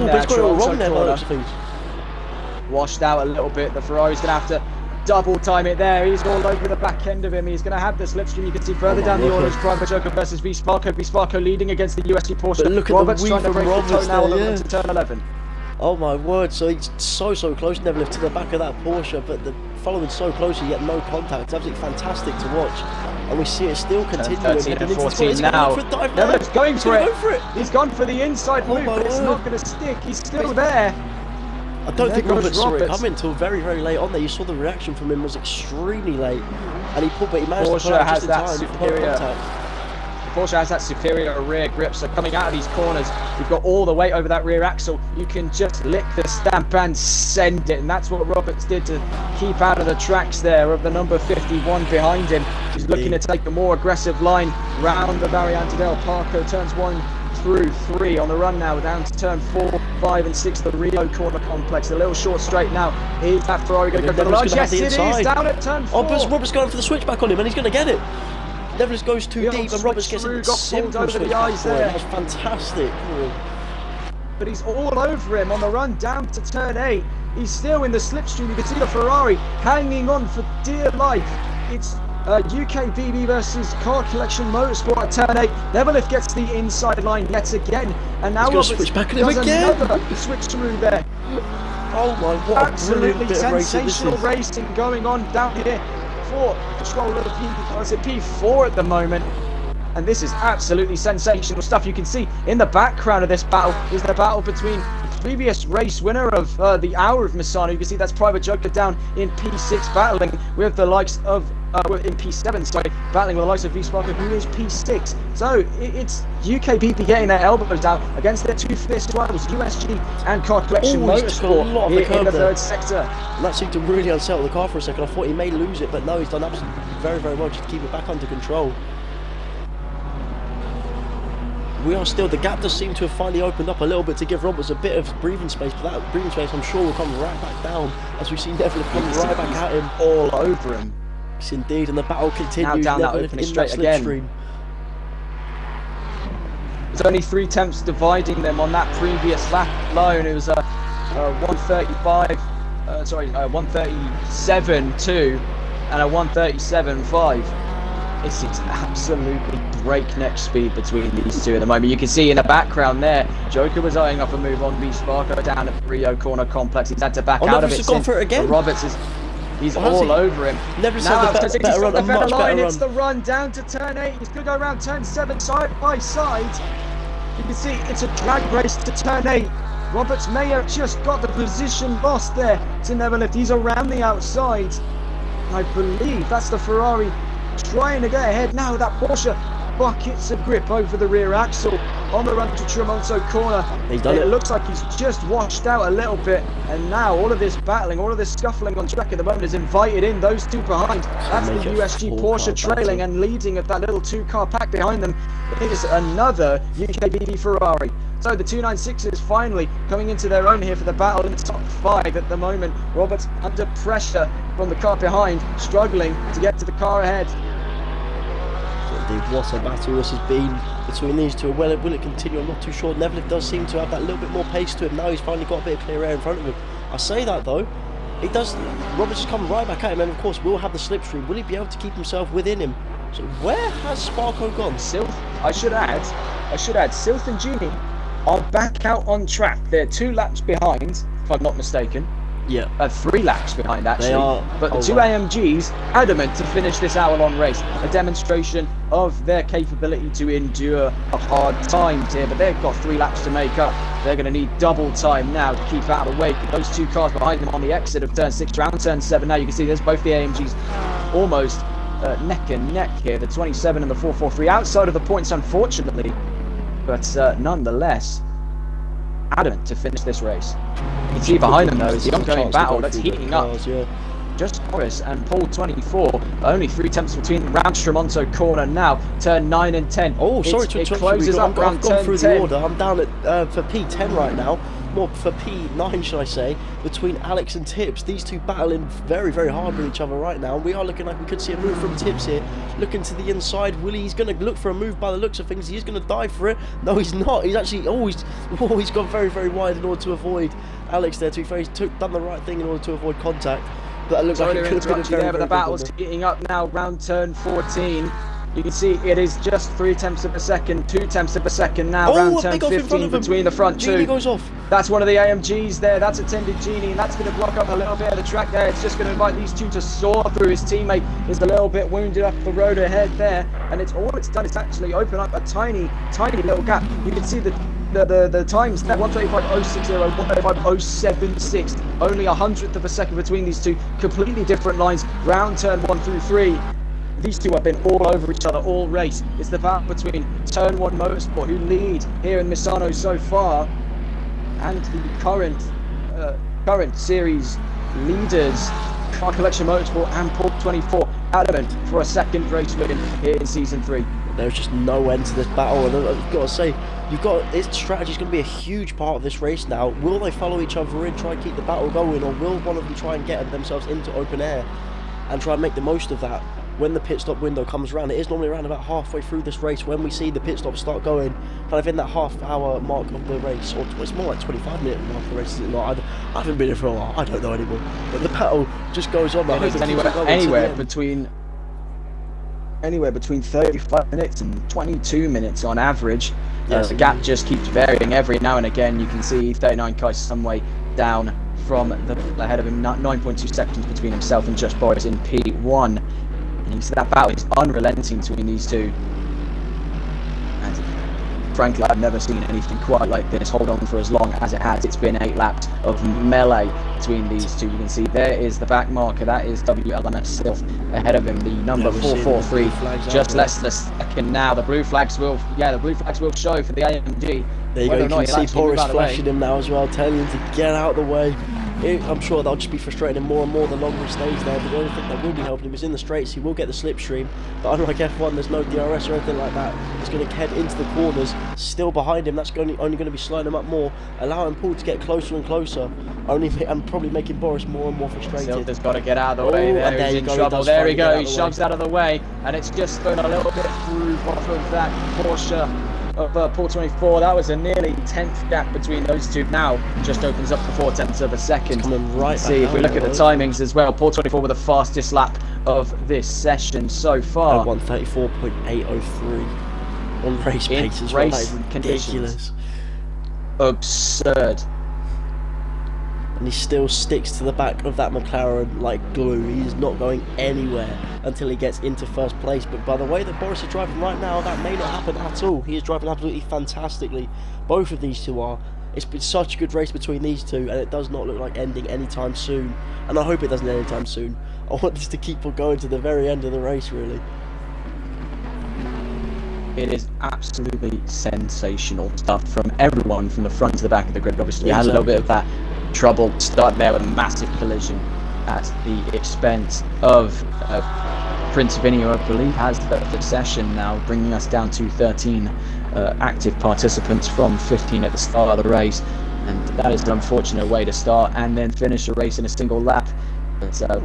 there, washed out a little bit. The Ferrari's going to have to double time it there. He's all over the back end of him. He's going to have the slipstream. You can see further down the order is Private Joker versus V Sparko. V Sparko leading against the USG Porsche. But look at Roberts the trying to break the toe now on the run to turn 11. Oh my word, so he's so close, Neverlift, to the back of that Porsche, but the following so closely yet no contact. It's absolutely fantastic to watch, and we see it still continuing. 13 and 14 now. Neverlift's going for it. He's gone for the inside move, but it's not going to stick. He's still there. I don't think Roberts saw it coming until very, very late on there. You saw the reaction from him was extremely late, and he managed to pull out just in time to put contact. Porsche has that superior rear grip, so coming out of these corners, you've got all the weight over that rear axle. You can just lick the stamp and send it, and that's what Roberts did to keep out of the tracks there of the number 51 behind him. He's looking to take a more aggressive line round the Variante del Parco, turns 1 through 3 on the run now, down to turn 4, 5 and 6, the Rio corner complex. A little short straight now. Is that Ferrari going to go for the line? Yes, it is, down at turn 4. Oh, but Roberts going for the switchback on him, and he's going to get it. Neverlift goes too deep, and Roberts gets a simple switch back for him. That was fantastic. But he's all over him on the run down to turn 8. He's still in the slipstream. You can see the Ferrari hanging on for dear life. It's UK BB versus Car Collection Motorsport at turn 8. Neverlift gets the inside line yet again, and now Roberts switch back at him again. Another switch through there. Oh my, what absolutely sensational racing going on down here. Control of P4 at the moment, and this is absolutely sensational stuff. You can see in the background of this battle is the battle between the previous race winner of the hour of Misano. You can see that's Private Joker down in P6 battling with the likes of in P7, sorry, battling with the likes of V Sparko, who is P6. So it's UK BB getting their elbows down against their two fierce rivals, USG and Car Collection Motorsport here in the third sector. And that seemed to really unsettle the car for a second. I thought he may lose it, but no, he's done absolutely very, very well to keep it back under control. We are still, the gap does seem to have finally opened up a little bit to give Roberts a bit of breathing space, but that breathing space I'm sure will come right back down as we see Neverlift come right back at him. All over him. Yes, indeed, and the battle continues. Now down that opening straight again. There's only 3 tenths dividing them on that previous lap alone. It was a 137.2 and a 137.5. This is absolutely breakneck speed between these two at the moment. You can see in the background there, Joker was eyeing up a move on B Sparko down at the Rio corner complex. He's had to back out of it. Gone for it again. Roberts is all over him. Never said the better run, a much better run. It's the run down to turn 8. He's going to go around turn 7 side by side. You can see it's a drag race to turn 8. Roberts may have just got the position lost there to never lift. He's around the outside. I believe that's the Ferrari trying to get ahead now. That Porsche buckets of grip over the rear axle on the run to Tramonto corner. He's done it. It looks like he's just washed out a little bit, and now all of this battling, all of this scuffling on track at the moment has invited in those two behind. That's the USG Porsche trailing and leading at that little 2-car pack behind them. It is another UKBB Ferrari. So the 296s finally coming into their own here for the battle in the top 5 at the moment. Roberts under pressure from the car behind, struggling to get to the car ahead. What a battle this has been between these two. Will it continue? I'm not too sure. Neville does seem to have that little bit more pace to him. Now he's finally got a bit of clear air in front of him. I say that though, it does. Roberts is coming right back at him, and of course will have the slipstream. Will he be able to keep himself within him? So where has Sparko gone? Silth, I should add, Silth and Genie are back out on track. They're 2 laps behind, if I'm not mistaken. Yeah. 3 laps behind actually. They are. But the 2 AMGs adamant to finish this hour-long race. A demonstration of their capability to endure a hard times here. But they've got 3 laps to make up. They're going to need double time now to keep out of the way. Those 2 cars behind them on the exit of turn 6 round turn 7. Now you can see there's both the AMGs almost neck and neck here. The 27 and the 443 outside of the points, unfortunately. But nonetheless, adamant to finish this race. You can see behind them though is the ongoing battle that's heating up. Just Norris and Paul 24, only 3 tenths between them. Round Tramonto corner now, turn 9 and 10. Oh, sorry to interrupt. Closes up round I've gone through 10. the order. I'm down at for P10 right now. More for P9, should I say, between Alex and Tips. These two battling very, very hard with each other right now. We are looking like we could see a move from Tips here. Looking to the inside. He's going to look for a move by the looks of things. He is going to dive for it. No, he's not. He's actually always gone very, very wide in order to avoid Alex there. To be fair, he's done the right thing in order to avoid contact. But that looks like it could have been a very, but the battle's heating up now. Round turn 14. You can see it is just 3 tenths of a second, 2 tenths of a second now. Round turn 15 between the front 2. Goes off. That's one of the AMGs there. That's attended Genie, and that's going to block up a little bit of the track there. It's just going to invite these two to soar through. His teammate is a little bit wounded up the road ahead there, and all it's done is actually open up a tiny little gap. You can see the times there, 135.060, 135.076, only 100th of a second between these two. Completely different lines. Round turn 1 through 3. These two have been all over each other all race. It's the battle between Turn 1 Motorsport, who lead here in Misano so far, and the current series leaders, Car Collection Motorsport and Paul 24, adamant for a second race win here in Season 3. There's just no end to this battle, and I've got to say, its strategy is going to be a huge part of this race now. Will they follow each other in, try and keep the battle going, or will one of them try and get themselves into open air and try and make the most of that? When the pit stop window comes around, it is normally around about halfway through this race when we see the pit stops start going, kind of in that half-hour mark of the race, or it's more like 25-minute mark of the race, is it not? I haven't been here for a while, I don't know anymore. But the battle just goes on. Anywhere between 35 minutes and 22 minutes on average. Yes, the gap just keeps varying every now and again. You can see 39 Kai's some way down from the ahead of him, 9.2 seconds between himself and Just Boris in P1. And you see that battle is unrelenting between these two. And frankly, I've never seen anything quite like this hold on for as long as it has. It's been 8 laps of melee between these two. You can see there is the back marker. That is WLMS Silth ahead of him. The number 443 just less than a second now. The blue flags will show for the AMG. There you go. You can see Boris flashing him now as well, telling him to get out of the way. I'm sure that'll just be frustrating him more and more the longer he stays there, but the only thing that will be helping him is in the straights. He will get the slipstream, but unlike F1, there's no DRS or anything like that. He's going to head into the corners, still behind him. That's only going to be sliding him up more, allowing Paul to get closer and closer, and probably making Boris more and more frustrated. Silth has got to get out of the way. There he's in trouble. There he goes. He shoves out of the way, and it's just going a little bit through off of that Porsche of Paul 24. That was a nearly 10th gap between those two. Now just opens up to 4/10 of a second. Coming right See, if we look at the timings as well, Paul 24 with the fastest lap of this session so far. 1:34.803 on race pace as well. That is ridiculous. Absurd. And he still sticks to the back of that McLaren like glue. He's not going anywhere until he gets into first place. But by the way that Boris is driving right now, that may not happen at all. He is driving absolutely fantastically. Both of these two are. It's been such a good race between these two, and it does not look like ending anytime soon. And I hope it doesn't end anytime soon. I want this to keep on going to the very end of the race, really. It is absolutely sensational stuff from everyone from the front to the back of the grid. Obviously, we had a little bit of that trouble start there with a massive collision at the expense of Prince Vinio, I believe, has the session now, bringing us down to 13 active participants from 15 at the start of the race. And that is an unfortunate way to start and then finish a race in a single lap. But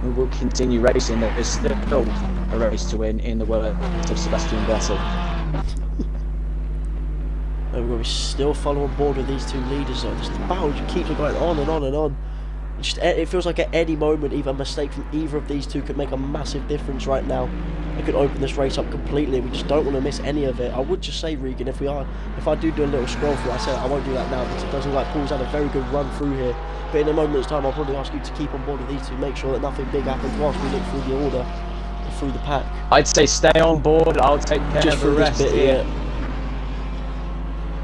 we will continue racing. There is still a race to win, in the words of Sebastian Vettel. We're still following on board with these two leaders. Though. Just the battle just keeps going on and on and on. It feels like at any moment, either a mistake from either of these two could make a massive difference right now. It could open this race up completely. We just don't want to miss any of it. I would just say, Regan, if I do a little scroll through, I said I won't do that now because it doesn't look like Paul's had a very good run through here. But in a moment's time, I'll probably ask you to keep on board with these two, make sure that nothing big happens whilst we look through the order, through the pack. I'd say stay on board. I'll take care Just of the rest bit, here. Yeah.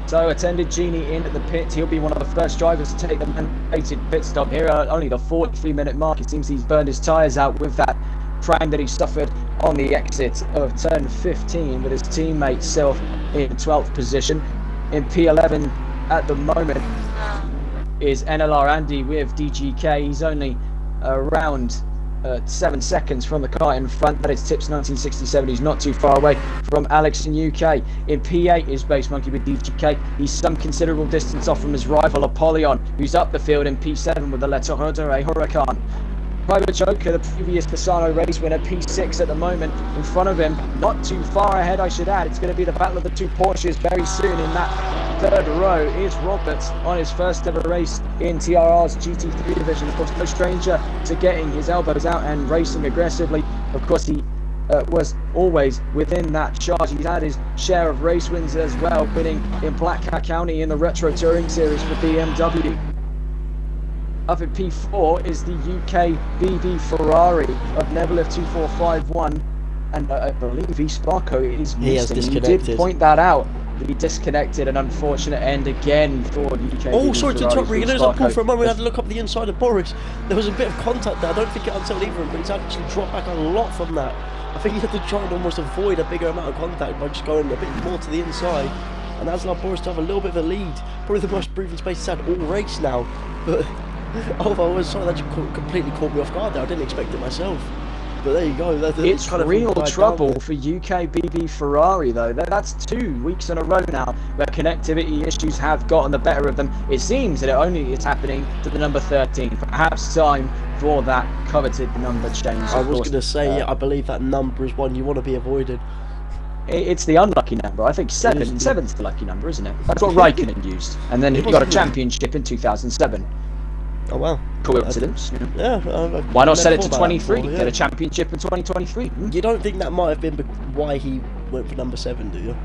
So attended Genie in at the pit. He'll be one of the first drivers to take the mandated pit stop here at only the 43-minute mark. It seems he's burned his tyres out with that prime that he suffered on the exit of turn 15 with his teammate Sylph in 12th position. In P11 at the moment is NLR Andy with DGK. He's only around 7 seconds from the car in front. That is Tips 1967. He's not too far away from Alex in UK. In P8 is Base Monkey with DGK. He's some considerable distance off from his rival Apollyon, who's up the field in P7 with the Le Toreador Huracan. Private Joker, the previous Misano race winner, P6 at the moment in front of him. Not too far ahead, I should add. It's going to be the battle of the two Porsches very soon. In that third row is Roberts on his first ever race in TRR's GT3 division. Of course, no stranger to getting his elbows out and racing aggressively. Of course, he was always within that charge. He's had his share of race wins as well, winning in Black Cat County in the Retro Touring Series for BMW. Up in P4 is the UK BB Ferrari of Nebelift 2451, and I believe Sparko is missing. He has disconnected. You did point that out. He disconnected, an unfortunate end again for the UK. Oh, BB sorry to Ferrari interrupt, Regan. There's a Sparko. pull for a moment. We had to look up the inside of Boris. There was a bit of contact there. I don't think it unsettled either of them, but he's actually dropped back a lot from that. I think he had to try and almost avoid a bigger amount of contact by just going a bit more to the inside. And that's allowed Boris to have a little bit of a lead. Probably the most breathing space he's had all race now. But although I was sorry, that just completely caught me off guard there. I didn't expect it myself. But there you go. It's kind of real trouble for UK BB Ferrari, though. That's 2 weeks in a row now where connectivity issues have gotten the better of them. It seems that it only is happening to the number 13. Perhaps time for that coveted number change. I was going to say, yeah, I believe that number is one you want to be avoided. It's the unlucky number. I think 7's the lucky number, isn't it? That's what Raikkonen used. And then he got a championship in 2007. Oh wow. Coincidence. Yeah. Why not set it to 23? Before, yeah. Get a championship in 2023. You don't think that might have been why he went for number 7, do you?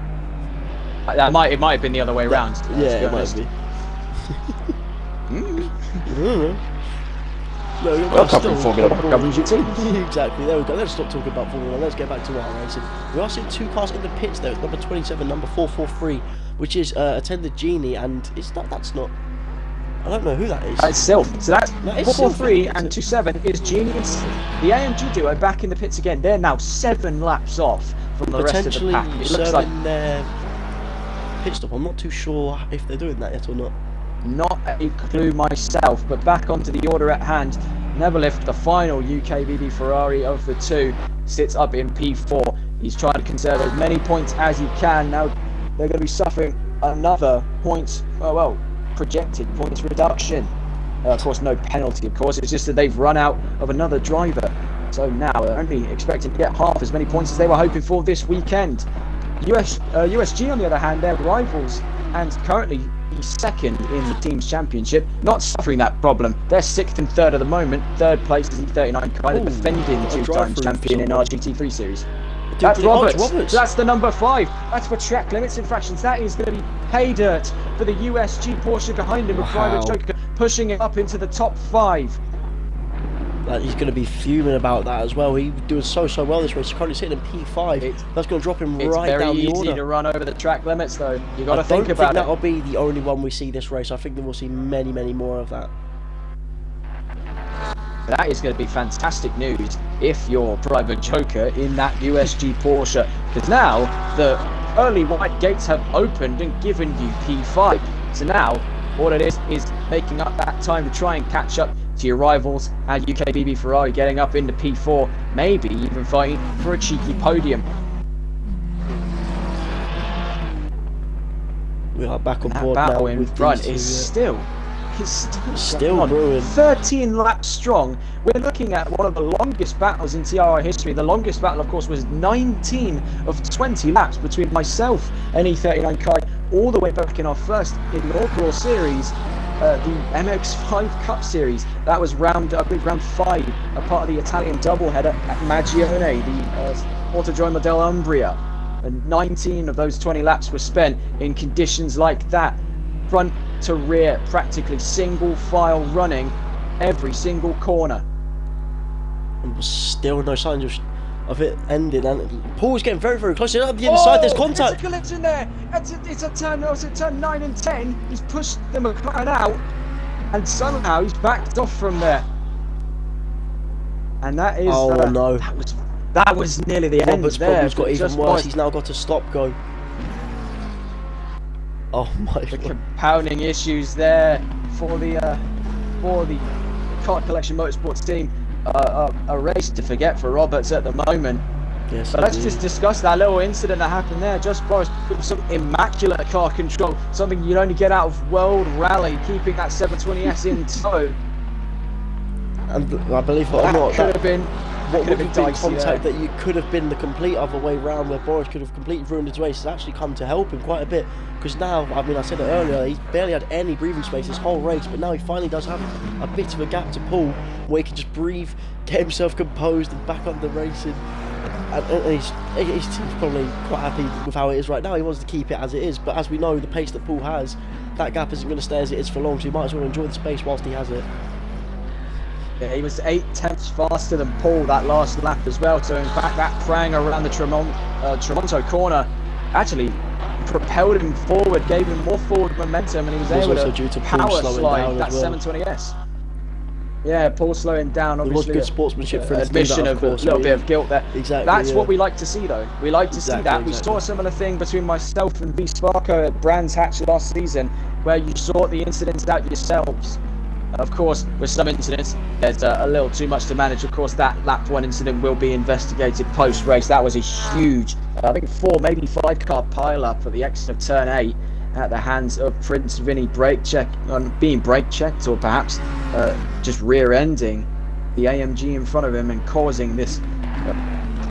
It might have been the other way around. Yeah, it might be. No, well, covering Formula 1, covering GT. Exactly, there we go. Let's stop talking about Formula 1. Let's get back to our racing. We are seeing 2 cars in the pits there. It's number 27, number 443, which is attended Genie, and that's not. I don't know who that is. It's Sylph. So that's that 443 and 27 is Genie and the AMG duo back in the pits again. They're now 7 laps off from the rest of the pack. It looks like their pit stop. I'm not too sure if they're doing that yet or not. Not a clue myself, but back onto the order at hand. Nebelift, the final UK BB Ferrari of the 2, sits up in P4. He's trying to conserve as many points as he can. Now they're going to be suffering another projected points reduction. Of course, no penalty, of course. It's just that they've run out of another driver. So now they're only expecting to get half as many points as they were hoping for this weekend. USG, on the other hand, they're rivals, and currently he's second in the team's championship, not suffering that problem. They're 6th and 3rd at the moment. 3rd place is E39 Kai, the defending two-time champion in our GT3 series. That's Roberts. That's the number 5. That's for track limits infractions. That is going to be pay dirt for the USG Porsche behind him with Private Joker pushing it up into the top 5. He's going to be fuming about that as well. He was doing so well this race. He's currently sitting in P5. That's going to drop him right down the order. It's very easy to run over the track limits, though. You got to think about it. I don't think that'll be the only one we see this race. I think that we'll see many more of that. That is going to be fantastic news if you're Private Joker in that USG Porsche, because now the early white gates have opened and given you P5. So now all it is making up that time to try and catch up to your rivals at UKBB Ferrari, getting up into P4, maybe even fighting for a cheeky podium. We are back on board now. Battle in front is still brewing. 13 laps strong. We're looking at one of the longest battles in TRR history. The longest battle, of course, was 19 of 20 laps between myself and E39 Kai, all the way back in our first inaugural series, the MX5 Cup Series. That was round 5, a part of the Italian doubleheader at Magione, the Autodromo dell'Umbria. And 19 of those 20 laps were spent in conditions like that. Front to rear, practically single file running every single corner. And still no signs of it ending, and Paul's getting very close. Up the inside, there's contact. There's a collision there. It's a turn 9 and 10. He's pushed the McLaren out, and somehow he's backed off from there. And that is no. That was nearly the end Robert's there. Robert's got even worse. He's now got to stop go. Oh my The God. compounding issues there for the Car Collection Motorsports team. A race to forget for Roberts at the moment. Yes, but let's just discuss that little incident that happened there. Just Boris with some immaculate car control, something you'd only get out of World Rally, keeping that 720S in tow. And I believe it or not, could have been. What would have been contact that you could have been the complete other way round, where Boris could have completely ruined his race, has actually come to help him quite a bit. Because now, I mean, I said it earlier, he's barely had any breathing space this whole race, but now he finally does have a bit of a gap to pull where he can just breathe, get himself composed and back on the racing. And he's probably quite happy with how it is right now. He wants to keep it as it is, but as we know, the pace that Paul has, that gap isn't going to stay as it is for long, so he might as well enjoy the space whilst he has it. Yeah, he was 8/10 faster than Paul that last lap as well. So in fact, that prang around the Tremonto corner actually propelled him forward, gave him more forward momentum, and he was able to power slide that 720S. Yeah, Paul slowing down. Obviously, it was good sportsmanship for him. Admission of a little bit of guilt there. Exactly. That's what we like to see, though. We like to see that. We saw a similar thing between myself and V Sparko at Brands Hatch last season, where you sort the incidents out yourselves. Of course, with some incidents, there's a little too much to manage. Of course, that lap 1 incident will be investigated post-race. That was a huge, I think 4, maybe 5 car pile-up at the exit of turn 8 at the hands of Prince Vinny being brake checked, or perhaps just rear-ending the AMG in front of him and causing this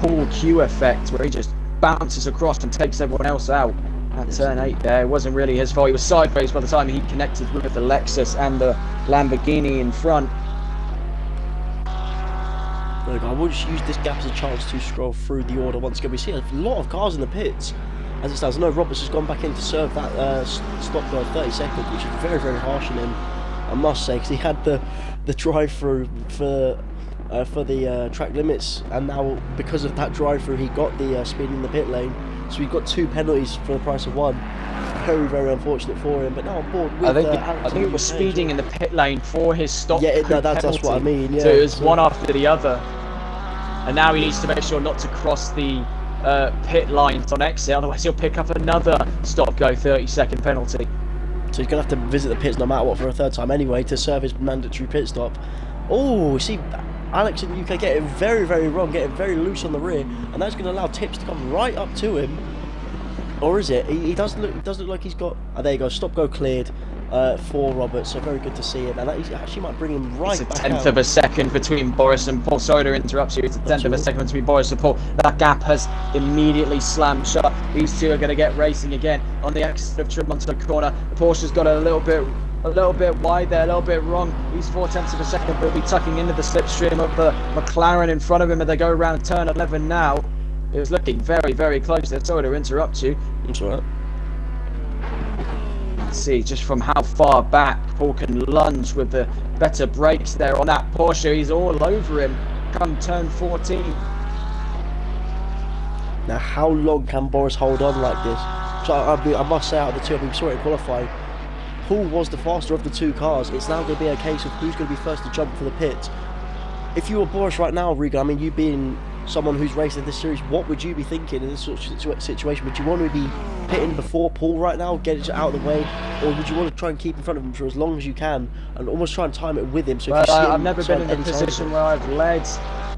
Paul Q effect where he just bounces across and takes everyone else out. At turn 8 there, it wasn't really his fault. He was sideways by the time he connected with the Lexus and the Lamborghini in front. Look, I will just use this gap as a chance to scroll through the order once again. We see a lot of cars in the pits as it stands. I know Roberts has gone back in to serve that stop go 30 seconds, which is very harsh on him, I must say, because he had the drive-through for the track limits, and now because of that drive-through he got the speed in the pit lane. So we've got 2 penalties for the price of 1. Very unfortunate for him. But now on board with I think it was speeding in the pit lane for his stop. Yeah, that's what I mean. Yeah. So it was one after the other. And now he needs to make sure not to cross the pit lines on exit, otherwise he'll pick up another stop-go 30-second penalty. So he's going to have to visit the pits no matter what for a 3rd time anyway to serve his mandatory pit stop. Oh, see, Alex in the UK getting very wrong, getting very loose on the rear, and that's going to allow Tips to come right up to him. Or is it? He doesn't look like he's got. Oh, there you go. Stop go cleared. for Robert, so very good to see him, and that actually might bring him right it's a back tenth out. of a second between Boris and Paul. Sorry to interrupt you. It's a tenth of a second between Boris and Paul. That gap has immediately slammed shut. These two are going to get racing again on the exit of Tremonto Corner. The Porsche's got a little bit wide there, a little bit wrong. He's 4/10 of a second, but will be tucking into the slipstream of the McLaren in front of him as they go around turn 11 now. It was looking very, very close there. Sorry to interrupt you. That's all right. See just from how far back Paul can lunge with the better brakes there on that Porsche. He's all over him come turn 14. Now, how long can Boris hold on like this? So I must say, out of the two, we saw it in qualifying, Paul was the faster of the two cars. It's now going to be a case of who's going to be first to jump for the pit. If you were Boris right now, Regan, I mean, you being someone who's racing this series, what would you be thinking in this sort of situation? Would you want to be pitting before Paul right now, get it out of the way, or would you want to try and keep in front of him for as long as you can and almost try and time it with him? So if you see him, I've never been in a position where I've led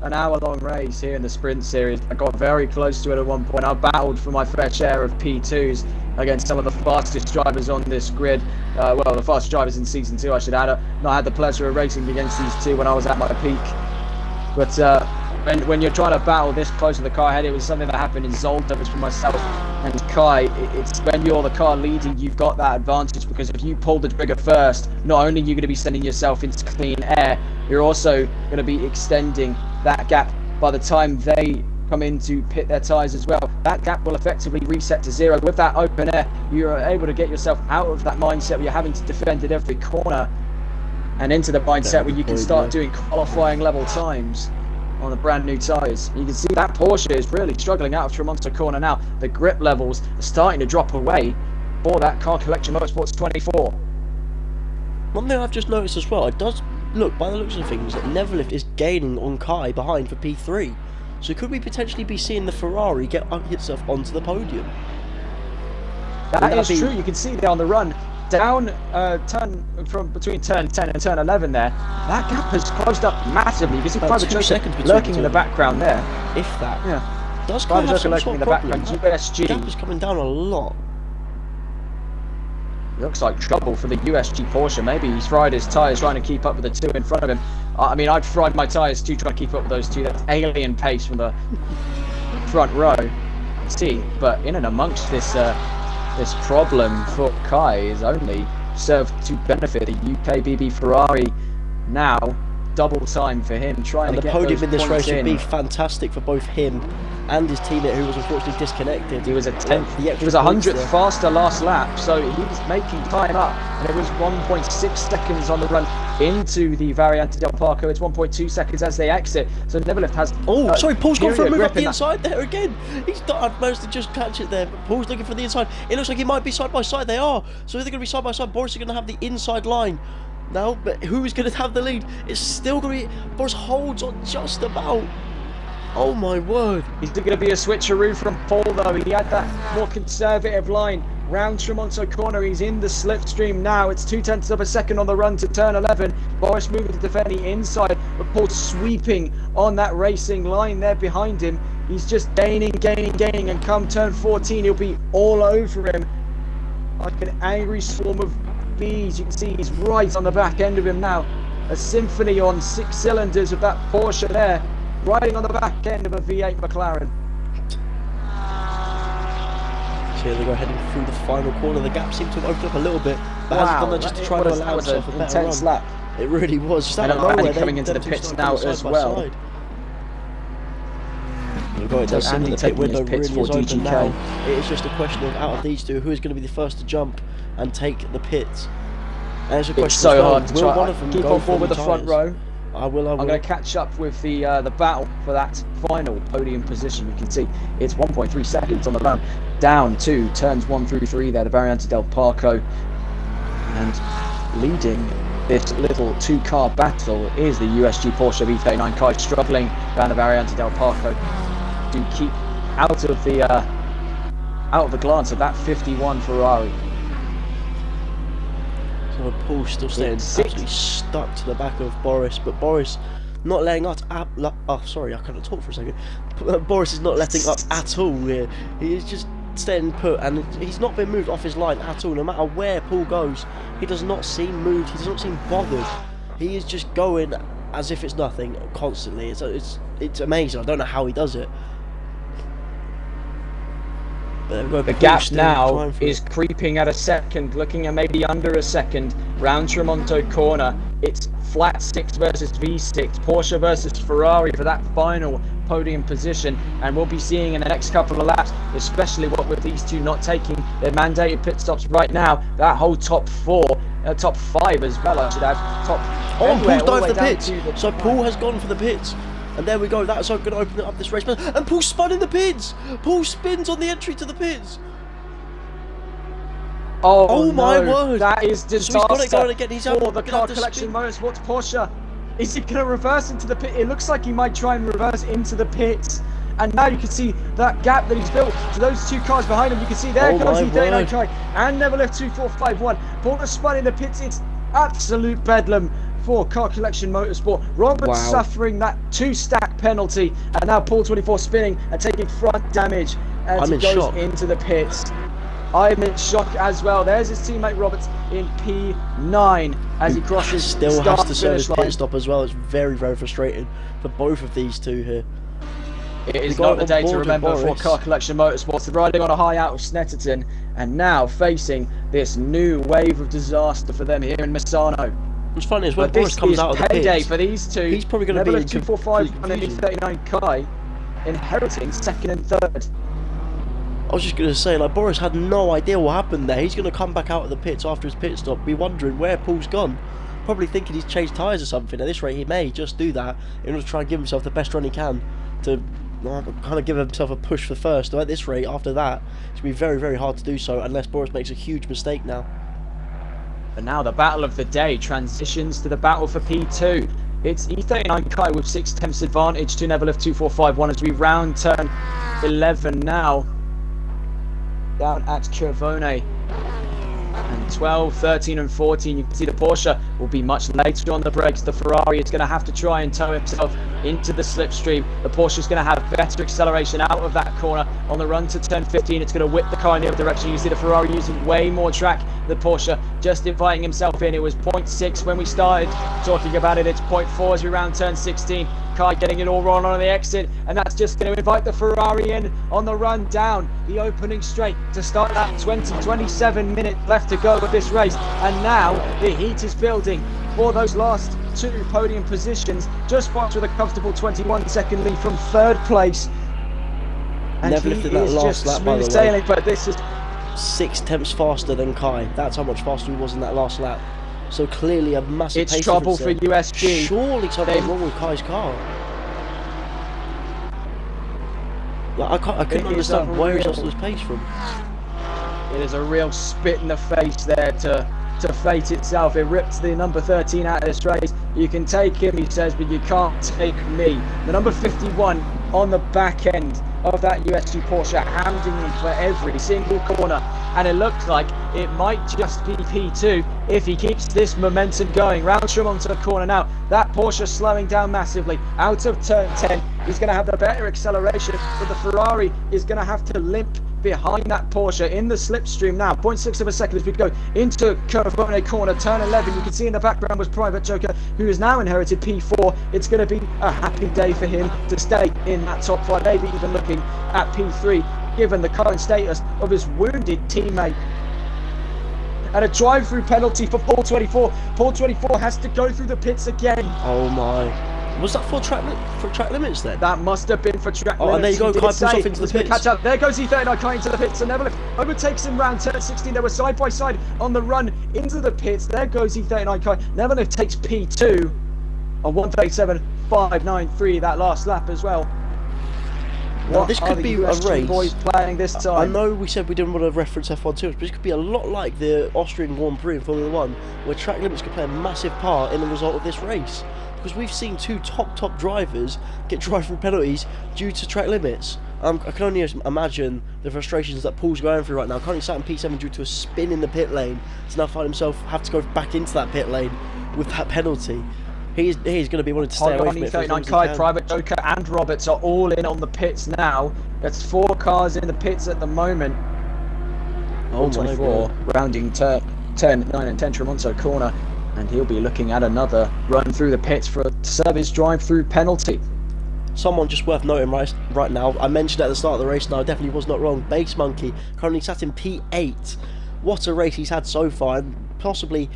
an hour-long race here in the sprint series. I got very close to it at one point. I battled for my fair share of P2s against some of the fastest drivers on this grid. Well, the fastest drivers in Season 2, I should add. I had the pleasure of racing against these two when I was at my peak. But when you're trying to battle this close to the car ahead, it was something that happened in Zolder, which for myself and Kai, it's when you're the car leading, you've got that advantage, because if you pull the trigger first, not only are you going to be sending yourself into clean air, you're also going to be extending that gap by the time they come in to pit their tyres as well. That gap will effectively reset to zero. With that open air, you're able to get yourself out of that mindset where you're having to defend at every corner and into the mindset where you can start doing qualifying level times on the brand new tyres. You can see that Porsche is really struggling out of Tremonto Corner now. The grip levels are starting to drop away for that Car Collection Motorsports 24. One thing I've just noticed as well, it does look, by the looks of things, that Neverlift is gaining on Kai behind for P3. So could we potentially be seeing the Ferrari get itself onto the podium? That is true. You can see there on the run down turn from between turn 10 and turn 11 there. That gap has closed up massively. You can see Private Joker lurking in the background there. If that. Yeah. Does Private Joker lurking in the background. USG. The gap is coming down a lot. Looks like trouble for the USG Porsche. Maybe he's fried his tyres trying to keep up with the two in front of him. I mean, I've fried my tyres too trying to keep up with those two. That's alien pace from the front row. See, but in and amongst this this problem for Kai is only served to benefit the UKBB Ferrari. Now, double time for him trying to get those points in. And the podium in this race would be fantastic for both him and his teammate, who was unfortunately disconnected. He was a 10th, he was 100th faster last lap, so he was making time up, and it was 1.6 seconds on the run into the Variante del Parco. It's 1.2 seconds as they exit, so Neverlift has... Oh, sorry, Paul's gone for a move up the inside there again. I've managed to just catch it there, but Paul's looking for the inside. It looks like he might be side by side. They are, so they're going to be side by side. Boris is going to have the inside line now, but who is going to have the lead? It's still going to be... Boris holds on just about... Oh my word. He's going to be a switcheroo from Paul though. He had that more conservative line round Tremonto Corner. He's in the slipstream now. It's 0.2 of a second on the run to turn 11. Boris moving to defend the inside, but Paul sweeping on that racing line there behind him. He's just gaining, and come turn 14 he'll be all over him like an angry swarm of bees. You can see he's right on the back end of him now. A symphony on 6 cylinders of that Porsche there, riding on the back end of a V8 McLaren. So here they go, heading through the final corner. The gap seemed to have opened up a little bit, but has done that just to try to allow himself a better intense run. lap. It really was. Just out and of nowhere, coming into the pits now as well. It does seem that the pit window really is open now. It is just a question of, out of these two, who is going to be the first to jump and take the pits. And it's a question, it's so hard to try. One of them keep on board with the front row. I will. I'm going to catch up with the battle for that final podium position. You can see it's 1.3 seconds on the run down to turns 1 through 3 there, the Variante del Parco, and leading this little two-car battle is the USG Porsche V39 Kai, struggling down the Variante del Parco to keep out of the glance of that 51 Ferrari. So Paul's still staying absolutely stuck to the back of Boris, but Boris not letting up. Oh, sorry, I couldn't talk for a second. Boris is not letting up at all here. He is just staying put, and he's not been moved off his line at all. No matter where Paul goes, he does not seem moved. He does not seem bothered. He is just going as if it's nothing constantly. It's amazing. I don't know how he does it. The gap now is creeping at a second, looking at maybe under a second. Round Tremonto corner. It's flat 6 versus V6, Porsche versus Ferrari for that final podium position, and we'll be seeing in the next couple of laps, especially what with these two not taking their mandated pit stops right now, that whole top 4, top 5 as well, I should have. Paul's dived the pits, so Paul has gone for the pits. And there we go, that's going to open up this race. And Paul spun in the pits! Paul spins on the entry to the pits! Oh my word! That is disaster so he's got it again. He's for the Car Collection Motorsports Porsche. Is he going to reverse into the pit? It looks like he might try and reverse into the pits. And now you can see that gap that he's built to those two cars behind him. You can see there goes E39 Kai and Neverlift 2451. Paul has spun in the pits. It's absolute bedlam for Car Collection Motorsport. Roberts suffering that 2-stack penalty, and now Paul 24 spinning and taking front damage as he goes into the pits. I'm in shock as well. There's his teammate Roberts in P9 as he crosses still has to serve his pit stop as well. It's very, very frustrating for both of these two here. It is not the day to remember for Car Collection Motorsports. They're riding on a high out of Snetterton and now facing this new wave of disaster for them here in Misano. What's funny is when Boris comes out of the pits, payday for these two. He's probably going to be in 245 and E39 Kai inheriting 2nd and 3rd. I was just going to say, like, Boris had no idea what happened there. He's going to come back out of the pits after his pit stop, be wondering where Paul's gone. Probably thinking he's changed tyres or something. At this rate, he may just do that in order to try and give himself the best run he can to kind of give himself a push for first. So at this rate, after that, it's going to be very, very hard to do so unless Boris makes a huge mistake now. And now the battle of the day transitions to the battle for P2. It's E39 Kai with 6/10 advantage to Neverlift 2451 as we round turn 11 now. Down at Cervone. And 12, 13 and 14, you can see the Porsche will be much later on the brakes. The Ferrari is going to have to try and tow himself into the slipstream. The Porsche is going to have better acceleration out of that corner. On the run to turn 15, it's going to whip the car in the other direction. You see the Ferrari using way more track. The Porsche just inviting himself in. It was 0.6 when we started talking about it. It's 0.4 as we round turn 16. Kai getting it all wrong on the exit, and that's just going to invite the Ferrari in on the run down the opening straight to start that 27 minutes left to go with this race. And now the heat is building for those last 2 podium positions. Just Fox with a comfortable 21-second lead from 3rd place. And Never lifted that last lap, by the way. Sailing, but this is 6/10 faster than Kai. That's how much faster he was in that last lap. So clearly a massive pace trouble for difference there. USG. Surely something's wrong with Kai's car. Like, I couldn't understand where he lost his pace from. It is a real spit in the face there to fate itself. It ripped the number 13 out of this race. You can take him, he says, but you can't take me. The number 51 on the back end of that USG Porsche, hounding him for every single corner. And it looks like it might just be P2 if he keeps this momentum going. Round Tremonto corner now. That Porsche slowing down massively. Out of turn 10, he's going to have the better acceleration, but the Ferrari is going to have to limp behind that Porsche in the slipstream now. 0.6 of a second as we go into Cervone corner, turn 11. You can see in the background was Private Joker, who has now inherited P4. It's going to be a happy day for him to stay in that top 5, maybe even looking at P3, given the current status of his wounded teammate. And a drive-through penalty for Paul 24. Paul 24 has to go through the pits again. Oh my. Was that for track limits then? That must have been for track limits. And there you go, Kai pulls off into the pits. Catch up. There goes E39 Kai into the pits, and Neverlift overtakes him round turn 16. They were side by side on the run into the pits. There goes E39 Kai. Neverlift takes P2 on 1:37.593 that last lap as well. Now, this could be a race. Boys playing this time. I know we said we didn't want to reference F1 too much, but this could be a lot like the Austrian Grand Prix in Formula 1, where track limits could play a massive part in the result of this race. Because we've seen 2 top drivers get drive-through penalties due to track limits. I can only imagine the frustrations that Paul's going through right now. Currently sat in P7 due to a spin in the pit lane, to now find himself have to go back into that pit lane with that penalty. He's going to be wanting to stay away Pogon, from it for as long E39 as he Kai, can. Private Joker, and Roberts are all in on the pits now. That's 4 cars in the pits at the moment. Oh, 24, rounding 10, 9 and 10 Tremonto corner, and he'll be looking at another run through the pits for a service drive-through penalty. Someone just worth noting right now, I mentioned at the start of the race, and I definitely was not wrong, Base Monkey currently sat in P8. What a race he's had so far, and possibly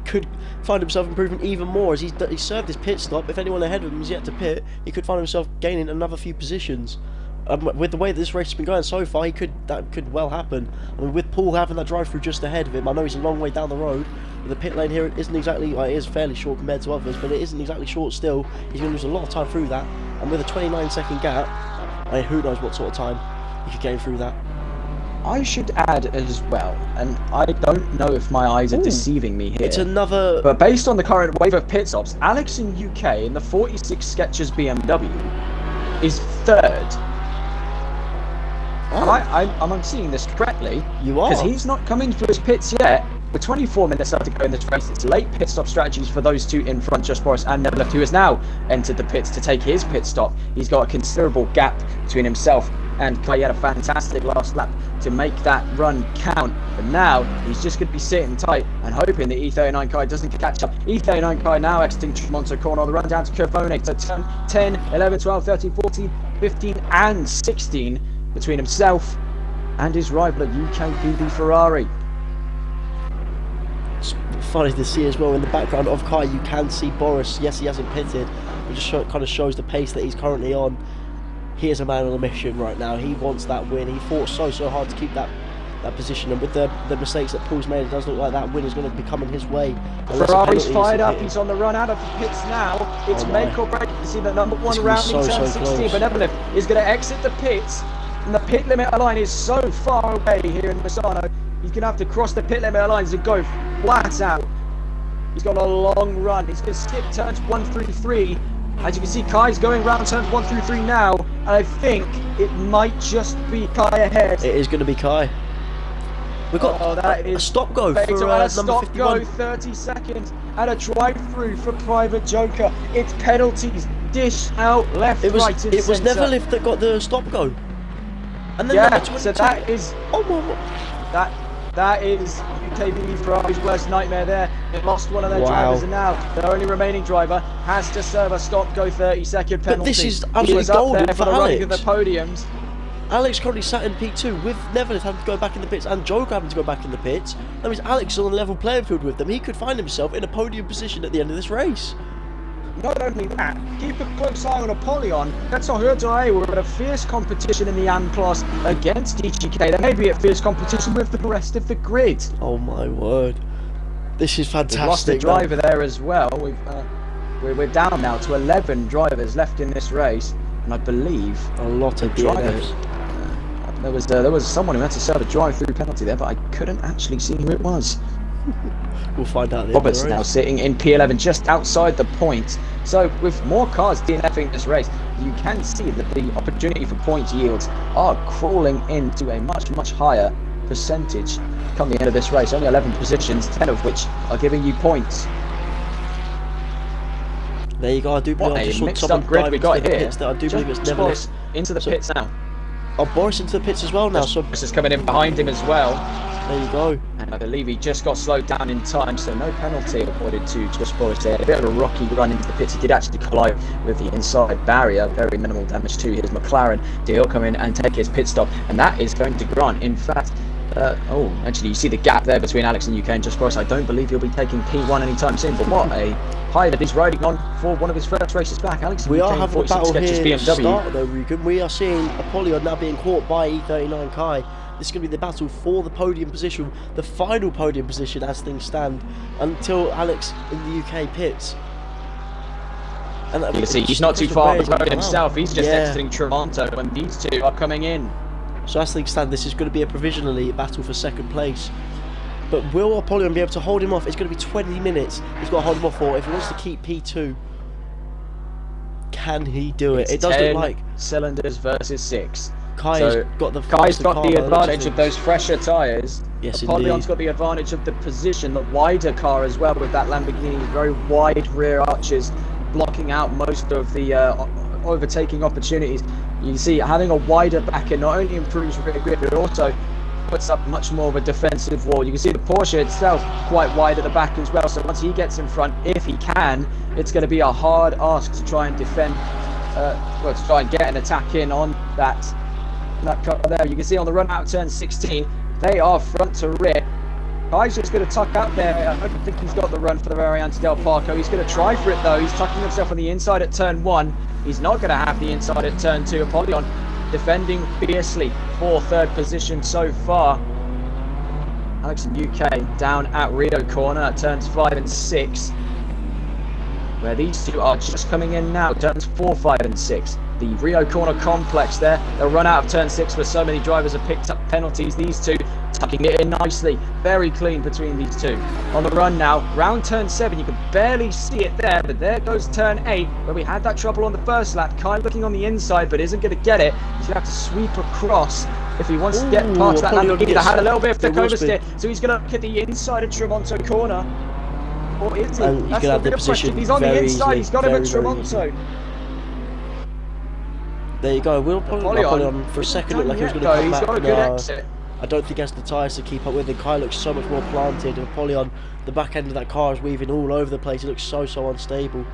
could find himself improving even more as he's served his pit stop. If anyone ahead of him is yet to pit, he could find himself gaining another few positions. With the way this race has been going so far, that could well happen. I mean, with Paul having that drive through just ahead of him, I know he's a long way down the road. But the pit lane here isn't exactly, well, it is fairly short compared to others, but it isn't exactly short still. He's going to lose a lot of time through that, and with a 29-second gap, I mean, who knows what sort of time he could gain through that. I should add as well, and I don't know if my eyes are deceiving me here. It's another... But based on the current wave of pit stops, Alex in UK in the 46 Skechers BMW is 3rd. I'm seeing this correctly. You are. Because he's not coming to his pits yet. With 24 minutes left to go in this race, it's late pit stop strategies for those two in front, Josh Boris and Neverleft, who has now entered the pits to take his pit stop. He's got a considerable gap between himself and Kai. He had a fantastic last lap to make that run count, but now he's just going to be sitting tight and hoping that E39 Kai doesn't catch up. E39 Kai now exiting Tremonto corner on the run down to Cavone. So turn 10, 11, 12, 13, 14, 15 and 16 between himself and his rival at UK PB Ferrari. It's funny to see as well in the background of Kai, you can see Boris. Yes, he hasn't pitted, but just kind of shows the pace that he's currently on. He is a man on a mission right now. He wants that win. He fought so hard to keep that position, and with the mistakes that Paul's made, it does look like that win is going to be coming his way. Ferrari's fired up. He's on the run out of the pits now. It's make or break. You see the number 1 rounding turn 16, but Neverleft is going to exit the pits, and the pit limit line is so far away here in Misano. He's going to have to cross the pit limit lines and go flat out. He's got a long run. He's going to skip turns 1 through 3. As you can see, Kai's going round turns 1 through 3 now, and I think it might just be Kai ahead. It is going to be Kai. We've got a stop go for number 51. 30 seconds, and a drive-through for Private Joker. It's penalties. Dish out left, right, and It was centre. Neverleft that got the stop go. And then Yeah, number 22. so that is... Oh my... That is UKB Ferrari's worst nightmare there. They lost one of their drivers, and now their only remaining driver has to serve a stop-go 30-second penalty. But this is He absolutely was up golden there for for the running Alex. of the podiums. Alex currently sat in P2 with Neverleft having to go back in the pits and Joker having to go back in the pits. That means Alex is on a level playing field with them. He could find himself in a podium position at the end of this race. Not only that, keep a close eye on Apollyon. That's not her today. We're at a fierce competition in the AM class against DGK. They may be at fierce competition with the rest of the grid. Oh my word. This is fantastic. We've lost a driver there as well. We're down now to 11 drivers left in this race, and I believe a lot of drivers. There was someone who had to serve a drive-through penalty there, but I couldn't actually see who it was. We'll find out. Roberts now sitting in P11 just outside the point. So with more cars DNFing this race, you can see that the opportunity for point yields are crawling into a much higher percentage come the end of this race. Only 11 positions, 10 of which are giving you points. There you go. I do believe What a mixed up grid we got here. I do believe it's Neverleft into the pits now. Oh, Boris into the pits as well now. So Boris is coming in behind him as well. There you go. And I believe he just got slowed down in time, so no penalty awarded to Josh Boris there. A bit of a rocky run into the pits. He did actually collide with the inside barrier. Very minimal damage to his McLaren. He'll come in and take his pit stop, and that is going to grant. In fact, actually, you see the gap there between Alex and UK and Josh Boris. I don't believe he'll be taking P1 anytime soon, but what a high that he's riding on for one of his first races back. Alex, we are having a battle here BMW. Start, though, Regan. We are seeing Apollyon now being caught by E39 Kai. This is going to be the battle for the podium position, the final podium position as things stand, until Alex in the UK pits. And you can see he's not too far behind himself. He's just exiting Tremonto, and these two are coming in. So as things stand, this is going to be a provisionally battle for second place. But will Apollyon be able to hold him off? It's going to be 20 minutes. He's got to hold him off for if he wants to keep P2. Can he do it? It does look like cylinders versus 6. Kai's got the advantage of those fresher tyres. Yes, Apollyon's indeed. got the advantage of the position, the wider car as well, with that Lamborghini, very wide rear arches, blocking out most of the overtaking opportunities. You can see having a wider back end not only improves rear grip, but also puts up much more of a defensive wall. You can see the Porsche itself quite wide at the back as well, so once he gets in front, if he can, it's going to be a hard ask to try and defend, well, to try and get an attack in on that car there. You can see on the run out of turn 16, they are front to rear. Kai's just going to tuck out there. I don't think he's got the run for the Variante del Parco. He's going to try for it though. He's tucking himself on the inside at turn 1. He's not going to have the inside at turn 2. Apollyon defending fiercely for third position so far. Alex in UK down at Rio corner at turns 5 and 6. Where these two are just coming in now, turns 4, 5 and 6. The Rio corner complex there. They'll run out of turn 6 where so many drivers have picked up penalties. These two tucking it in nicely. Very clean between these two. On the run now, round turn 7, you can barely see it there, but there goes turn 8, where we had that trouble on the first lap. Kai looking on the inside, but isn't going to get it. He's going to have to sweep across if he wants to get past that Lamborghini that had a little bit of thick oversteer. So he's going to look at the inside of Tremonto corner. Or is he? And That's the real question. He's on the inside. He's got him at Tremonto. There you go. We'll probably on for a second look like he was going to come He's back. got a good exit. I don't think he has the tyres to keep up with it. Kai looks so much more planted. And Apollyon, the back end of that car is weaving all over the place. It looks so unstable.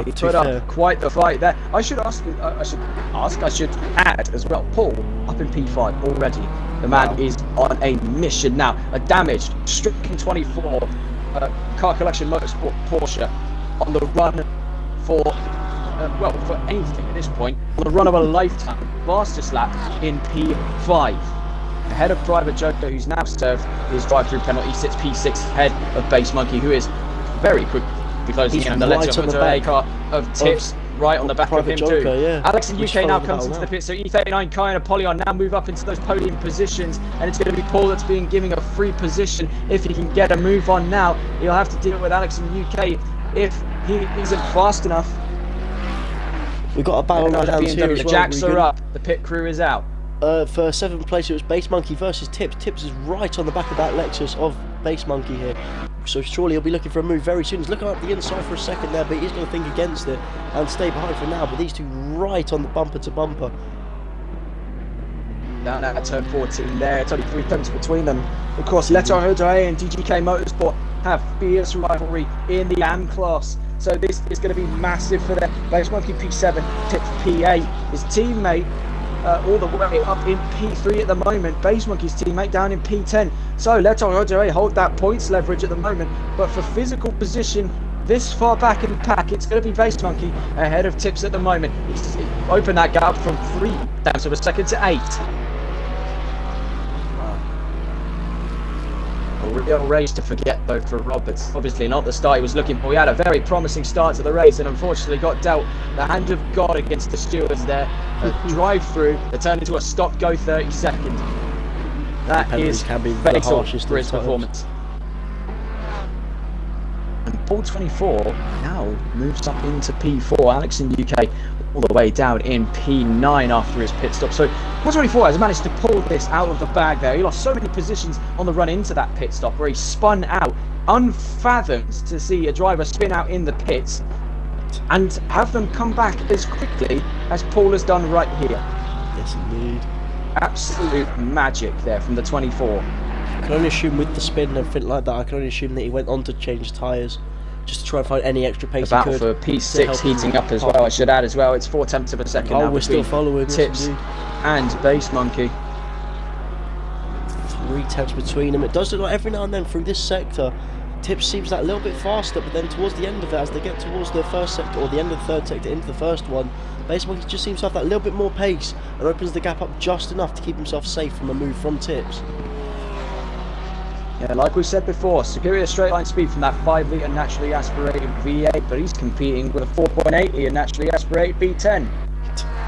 He put up quite the fight there. I should add as well. Paul up in P5 already. The man is on a mission now. A damaged, stricken 24 car collection motorsport Porsche on the run for. Well, for anything at this point, on the run of a lifetime, fastest lap in P5. Ahead of Private Joker, who's now served his drive-through penalty, sits P6 ahead of Base Monkey, who is very quick closing in on the left of the car of Tips, right on the back of him Joker, too. Yeah. Alex in UK now comes into the pit, so E39, Kai and Apollyon now move up into those podium positions, and it's going to be Paul that's being given a free position. If he can get a move on now, he'll have to deal with Alex in UK if he isn't fast enough. We've got a battle now down here as The well. jacks are up. The pit crew is out. For 7th place, it was Base Monkey versus Tips. Tips is right on the back of that Lexus of Base Monkey here. So surely he'll be looking for a move very soon. He's looking up the inside for a second there, but he's going to think against it and stay behind for now. But these two right on the bumper to bumper. Down at turn 14 there. It's only 3 tenths between them. Of course, Leto Hodai and DGK Motorsport have fierce rivalry in the AM class. So this is going to be massive for them. Base Monkey P7, Tips P8. His teammate all the way up in P3 at the moment. Base Monkey's teammate down in P10. So Leto Hodai hold that points leverage at the moment. But for physical position, this far back in the pack, it's going to be Base Monkey ahead of Tips at the moment. He's opened that gap from 3 down to a second to 8. A real race to forget though for Roberts. Obviously not the start he was looking for. He had a very promising start to the race and unfortunately got dealt the hand of God against the stewards there. A drive through that turned into a stop go 30 seconds. That is fatal for his performance. And Paul 24 now moves up into P4. Alex in UK all the way down in P9 after his pit stop. So Paul 24 has managed to pull this out of the bag there. He lost so many positions on the run into that pit stop where he spun out. Unfathomed to see a driver spin out in the pits and have them come back as quickly as Paul has done right here. Yes, indeed. Absolute magic there from the 24. I can only assume with the spin and everything like that, I can only assume that he went on to change tyres just to try and find any extra pace the he could. Battle for P6 heating up as well, I should add as well. It's 4 tenths of a second now we're still following Tips and Base Monkey. 3 tenths between them. It does look like every now and then through this sector, Tips seems that little bit faster, but then towards the end of it, as they get towards the first sector, or the end of the third sector into the first one, Base Monkey just seems to have that little bit more pace and opens the gap up just enough to keep himself safe from a move from Tips. Yeah, like we said before, superior straight line speed from that 5 litre naturally aspirated V8, but he's competing with a 4.8 litre naturally aspirated V10.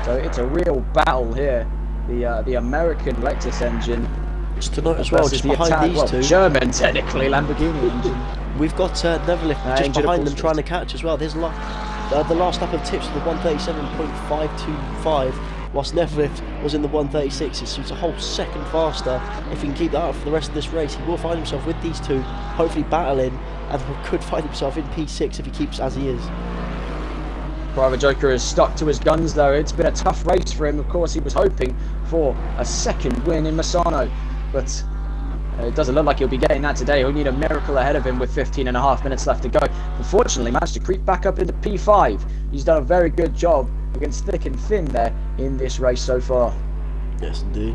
So it's a real battle here. The American Lexus engine. Just to note as well, just behind these two, German technically Lamborghini engine. We've got Neverlift just behind them trying to catch as well. There's the last lap of Tips with the 137.525 whilst Neverlift was in the 136s, so he's a whole second faster. If he can keep that up for the rest of this race, he will find himself with these two, hopefully battling, and could find himself in P6 if he keeps as he is. Private Joker has stuck to his guns though. It's been a tough race for him. Of course, he was hoping for a second win in Misano, but it doesn't look like he'll be getting that today. He'll need a miracle ahead of him with 15.5 minutes left to go. Unfortunately, managed to creep back up into P5. He's done a very good job against thick and thin there in this race so far. Yes, indeed.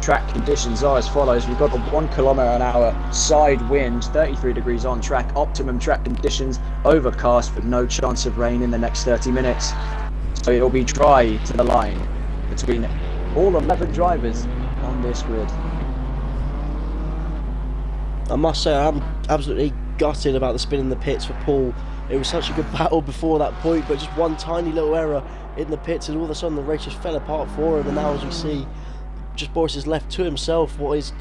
Track conditions are as follows. We've got a 1 km/h side wind, 33 degrees on track, optimum track conditions, overcast with no chance of rain in the next 30 minutes. So it'll be dry to the line between all 11 drivers on this grid. I must say, I'm absolutely gutted about the spin in the pits for Paul. It was such a good battle before that point, but just one tiny little error in the pits and all of a sudden the race just fell apart for him. And now, as we see, just Boris is left to himself, what looks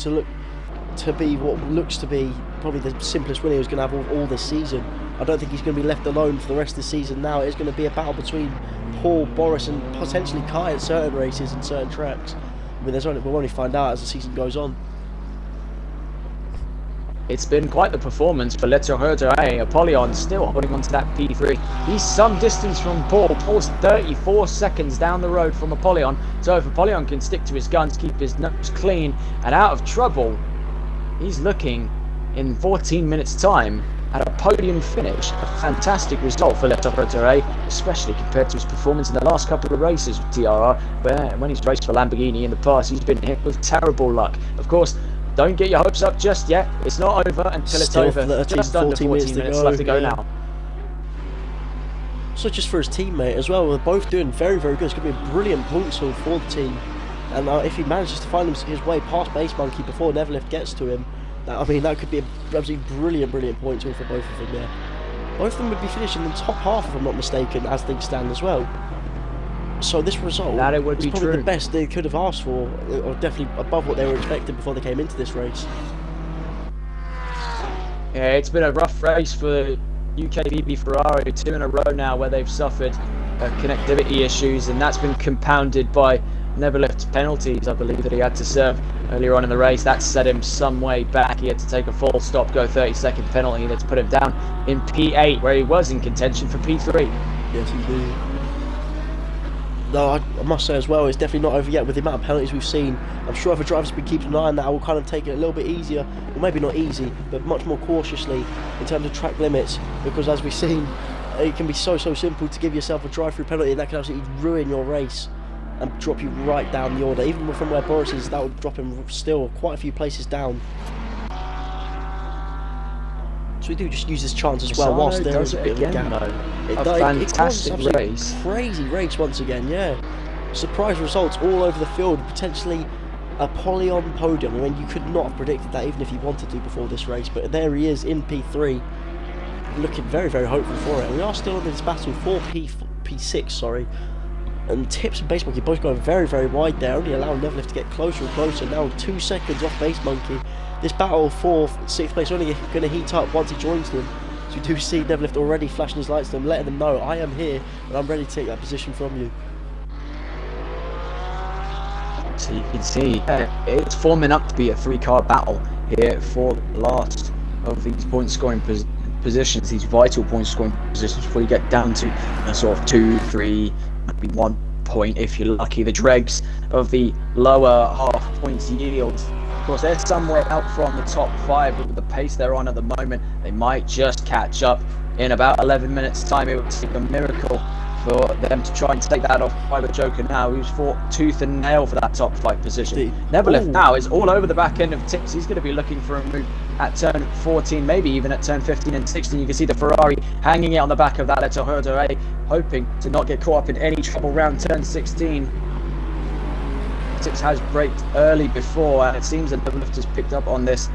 to be probably the simplest win he was going to have all this season. I don't think he's going to be left alone for the rest of the season now. It's going to be a battle between Paul, Boris and potentially Kai at certain races and certain tracks. I mean, we'll only find out as the season goes on. It's been quite the performance for TRR. Apollyon still holding on to that P3. He's some distance from Paul. Paul's 34 seconds down the road from Apollyon. So if Apollyon can stick to his guns, keep his nose clean and out of trouble, he's looking in 14 minutes time at a podium finish. A fantastic result for TRR, especially compared to his performance in the last couple of races with TRR, where when he's raced for Lamborghini in the past, he's been hit with terrible luck. Of course, don't get your hopes up just yet. It's not over until it's over. Just under 14 minutes left to go now. So just for his teammate as well, we're both doing very, very good. It's going to be a brilliant points haul for the team. And if he manages to find his way past Base Monkey before Neverlift gets to him, that could be an absolutely brilliant points haul for both of them there. Both of them would be finishing in the top half, if I'm not mistaken, as things stand as well. So this result is probably the best they could have asked for, or definitely above what they were expecting before they came into this race. Yeah, it's been a rough race for UKBB Ferrari, 2 in a row now where they've suffered connectivity issues, and that's been compounded by Neverlift's penalties, I believe, that he had to serve earlier on in the race. That set him some way back. He had to take a full stop, go 30-second penalty that's put him down in P8, where he was in contention for P3. Yes, indeed. No, I must say as well, it's definitely not over yet with the amount of penalties we've seen. I'm sure other drivers have been keeping an eye on that. I will kind of take it a little bit easier, or maybe not easy, but much more cautiously in terms of track limits, because as we've seen, it can be so simple to give yourself a drive-through penalty, and that can absolutely ruin your race and drop you right down the order. Even from where Boris is, that would drop him still quite a few places down. So we do just use this chance as well, whilst there is a bit of a gap. A fantastic race. Crazy race once again, yeah. Surprise results all over the field, potentially a Apollyon podium. I mean, you could not have predicted that even if you wanted to before this race, but there he is in P3, looking very hopeful for it. We are still in this battle for P6, sorry. And Tips and Base Monkey both going very wide there, only allowing Neverlift to get closer and closer. Now 2 seconds off Base Monkey. This battle for 6th place only going to heat up once he joins them. So we do see Neverlift already flashing his lights to them, letting them know, I am here and I'm ready to take that position from you. So you can see it's forming up to be a 3-car battle here for last of these point scoring positions, these vital point scoring positions, before you get down to a sort of 2, 3, maybe 1 point if you're lucky. The dregs of the lower half points yield. Of course, they're somewhere out from the top 5, but with the pace they're on at the moment, they might just catch up in about 11 minutes time. It would take a miracle for them to try and take that off Private Joker now, who's fought tooth and nail for that top 5 position. Neverlift now is all over the back end of Tips. He's going to be looking for a move at turn 14, maybe even at turn 15 and 16. You can see the Ferrari hanging it on the back of that TRR, hoping to not get caught up in any trouble round turn 16. Tips has braked early before, and it seems that Neverlift has picked up on this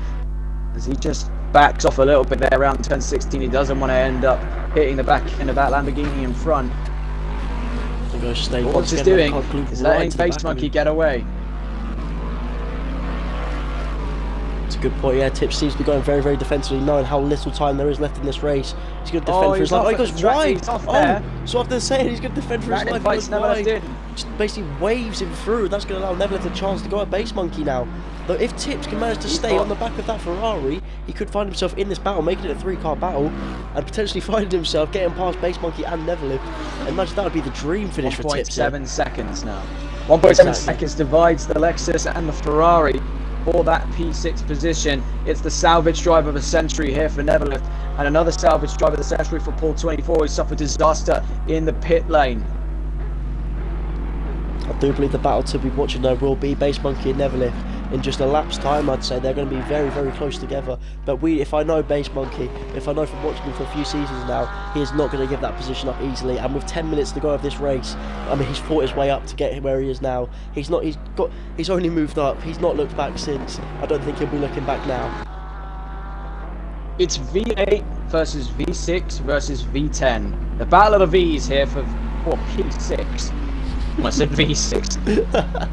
as he just backs off a little bit there around turn 16. He doesn't want to end up hitting the back end of that Lamborghini in front. What he's doing is letting Base Monkey get away. To good point. Yeah, Tips seems to be going very, very defensively, knowing how little time there is left in this race. He's going to defend for his life. Oh, he goes wide. So after saying he's going to defend for his life, he goes wide. Just basically waves him through. That's going to allow Neverleft a chance to go at Base Monkey now. Though if Tips can manage to stay on the back of that Ferrari, he could find himself in this battle, making it a 3-car battle, and potentially find himself getting past Base Monkey and Neverleft. Imagine that would be the dream finish for Tips. 1.7 seconds now. 1.7 seconds divides the Lexus and the Ferrari for that P6 position. It's the salvage driver of the century here for Neverleft, and another salvage driver of the century for Paul 24, who suffered disaster in the pit lane. I do believe the battle to be watching though will be Base Monkey and Neverleft. In just a lap's time, I'd say they're going to be very, very close together. But if I know Base Monkey, if I know from watching him for a few seasons now, he is not going to give that position up easily. And with 10 minutes to go of this race, I mean, he's fought his way up to get him where he is now. He's only moved up. He's not looked back since. I don't think he'll be looking back now. It's V8 versus V6 versus V10. The battle of the V's here for P6. I said V6.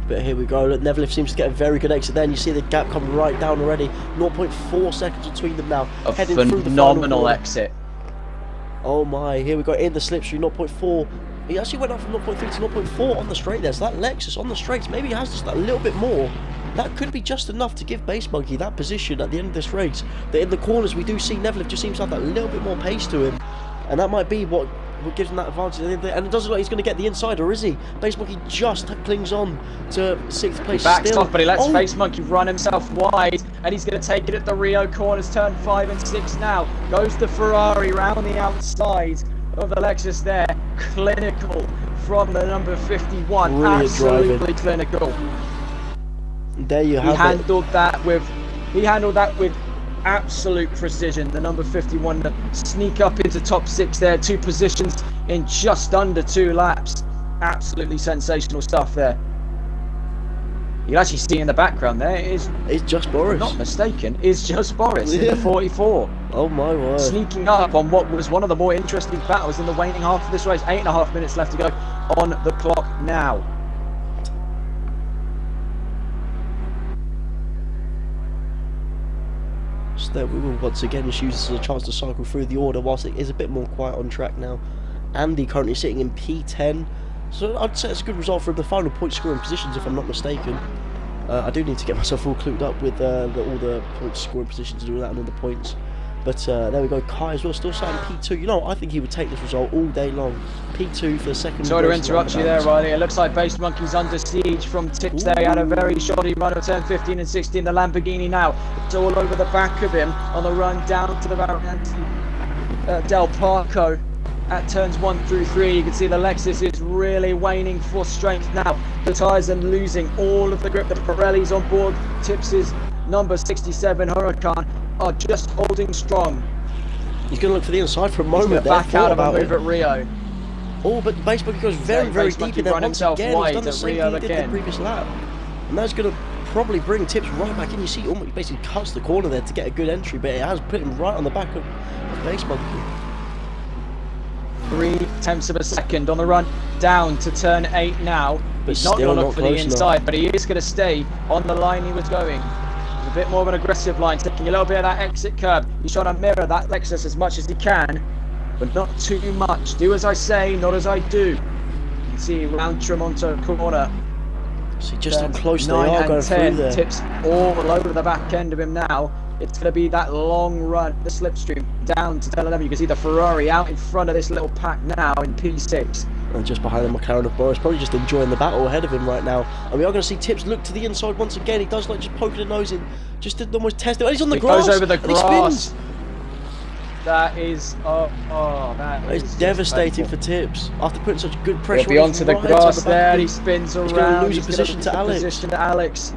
But here we go. Look, Neverleft seems to get a very good exit there, and you see the gap come right down already. 0.4 seconds between them now. A heading through the phenomenal exit. Oh my, here we go in the slipstream, 0.4. He actually went up from 0.3 to 0.4 on the straight there. So that Lexus on the straights, maybe he has just that little bit more. That could be just enough to give Base Monkey that position at the end of this race. That in the corners we do see Neverleft just seems to have that little bit more pace to him. And that might be what gives him that advantage. And it doesn't look like he's going to get the inside, or is he? Base Monkey just clings on to 6th place. He backs still. off, but he lets Base Monkey run himself wide, and he's going to take it at the Rio corners, turn 5 and 6 now. Goes the Ferrari round the outside of the Lexus there. Clinical from the number 51. Brilliant Absolutely driving. Clinical. There you have He it. handled that with absolute precision. The number 51 to sneak up into top 6 there, 2 positions in just under 2 laps. Absolutely sensational stuff there. You actually see in the background there is just Boris. Not mistaken, is just Boris in the 44. Oh my word. Sneaking up on what was one of the more interesting battles in the waning half of this race. 8.5 minutes left to go on the clock now. So that we will once again just use this as a chance to cycle through the order whilst it is a bit more quiet on track now. Andy currently sitting in P10, so I'd say it's a good result for the final point scoring positions if I'm not mistaken. I do need to get myself all clued up with all the point scoring positions and all that and all the points. But there we go, Kai as well, still sat in P2. You know, I think he would take this result all day long. P2 for the second. Sorry to interrupt you there, Riley. It looks like Base Monkey's under siege from Tips there. He had a very shoddy run of turn 15 and 16. The Lamborghini now, it's all over the back of him on the run down to the Variante Del Parco at turns 1 through 3. You can see the Lexus is really waning for strength now. The tyres are losing all of the grip. The Pirellis on board. Tips' number 67 Huracan are just holding strong. He's going to look for the inside for a moment there. Back out of a move at Rio. Oh, but Base Monkey goes very, very deep in there once again. He's done the same thing he did the previous lap. And that's going to probably bring Tips right back in. You see, almost basically cuts the corner there to get a good entry, but it has put him right on the back of Base Monkey. 0.3 of a second on the run down to turn 8 now. But He's not going to look for the inside, enough. but he is going to stay on the line he was going. A bit more of an aggressive line, taking a little bit of that exit curb. He's trying to mirror that Lexus as much as he can, but not too much. Do as I say, not as I do. You can see round Tremonto corner. See just how close they are going through there. Tips all over the back end of him now. It's going to be that long run, the slipstream down to turn 11. You can see the Ferrari out in front of this little pack now in P6. And just behind the McLaren of Boris, probably just enjoying the battle ahead of him right now. And we are going to see Tips look to the inside once again. He does like just poking the nose in, just to almost test it. And he's on the grass. Goes over the and grass. That is, that is devastating for Tips. After putting such good pressure He'll be onto the grass there. He spins around. He's going to lose a position to Alex.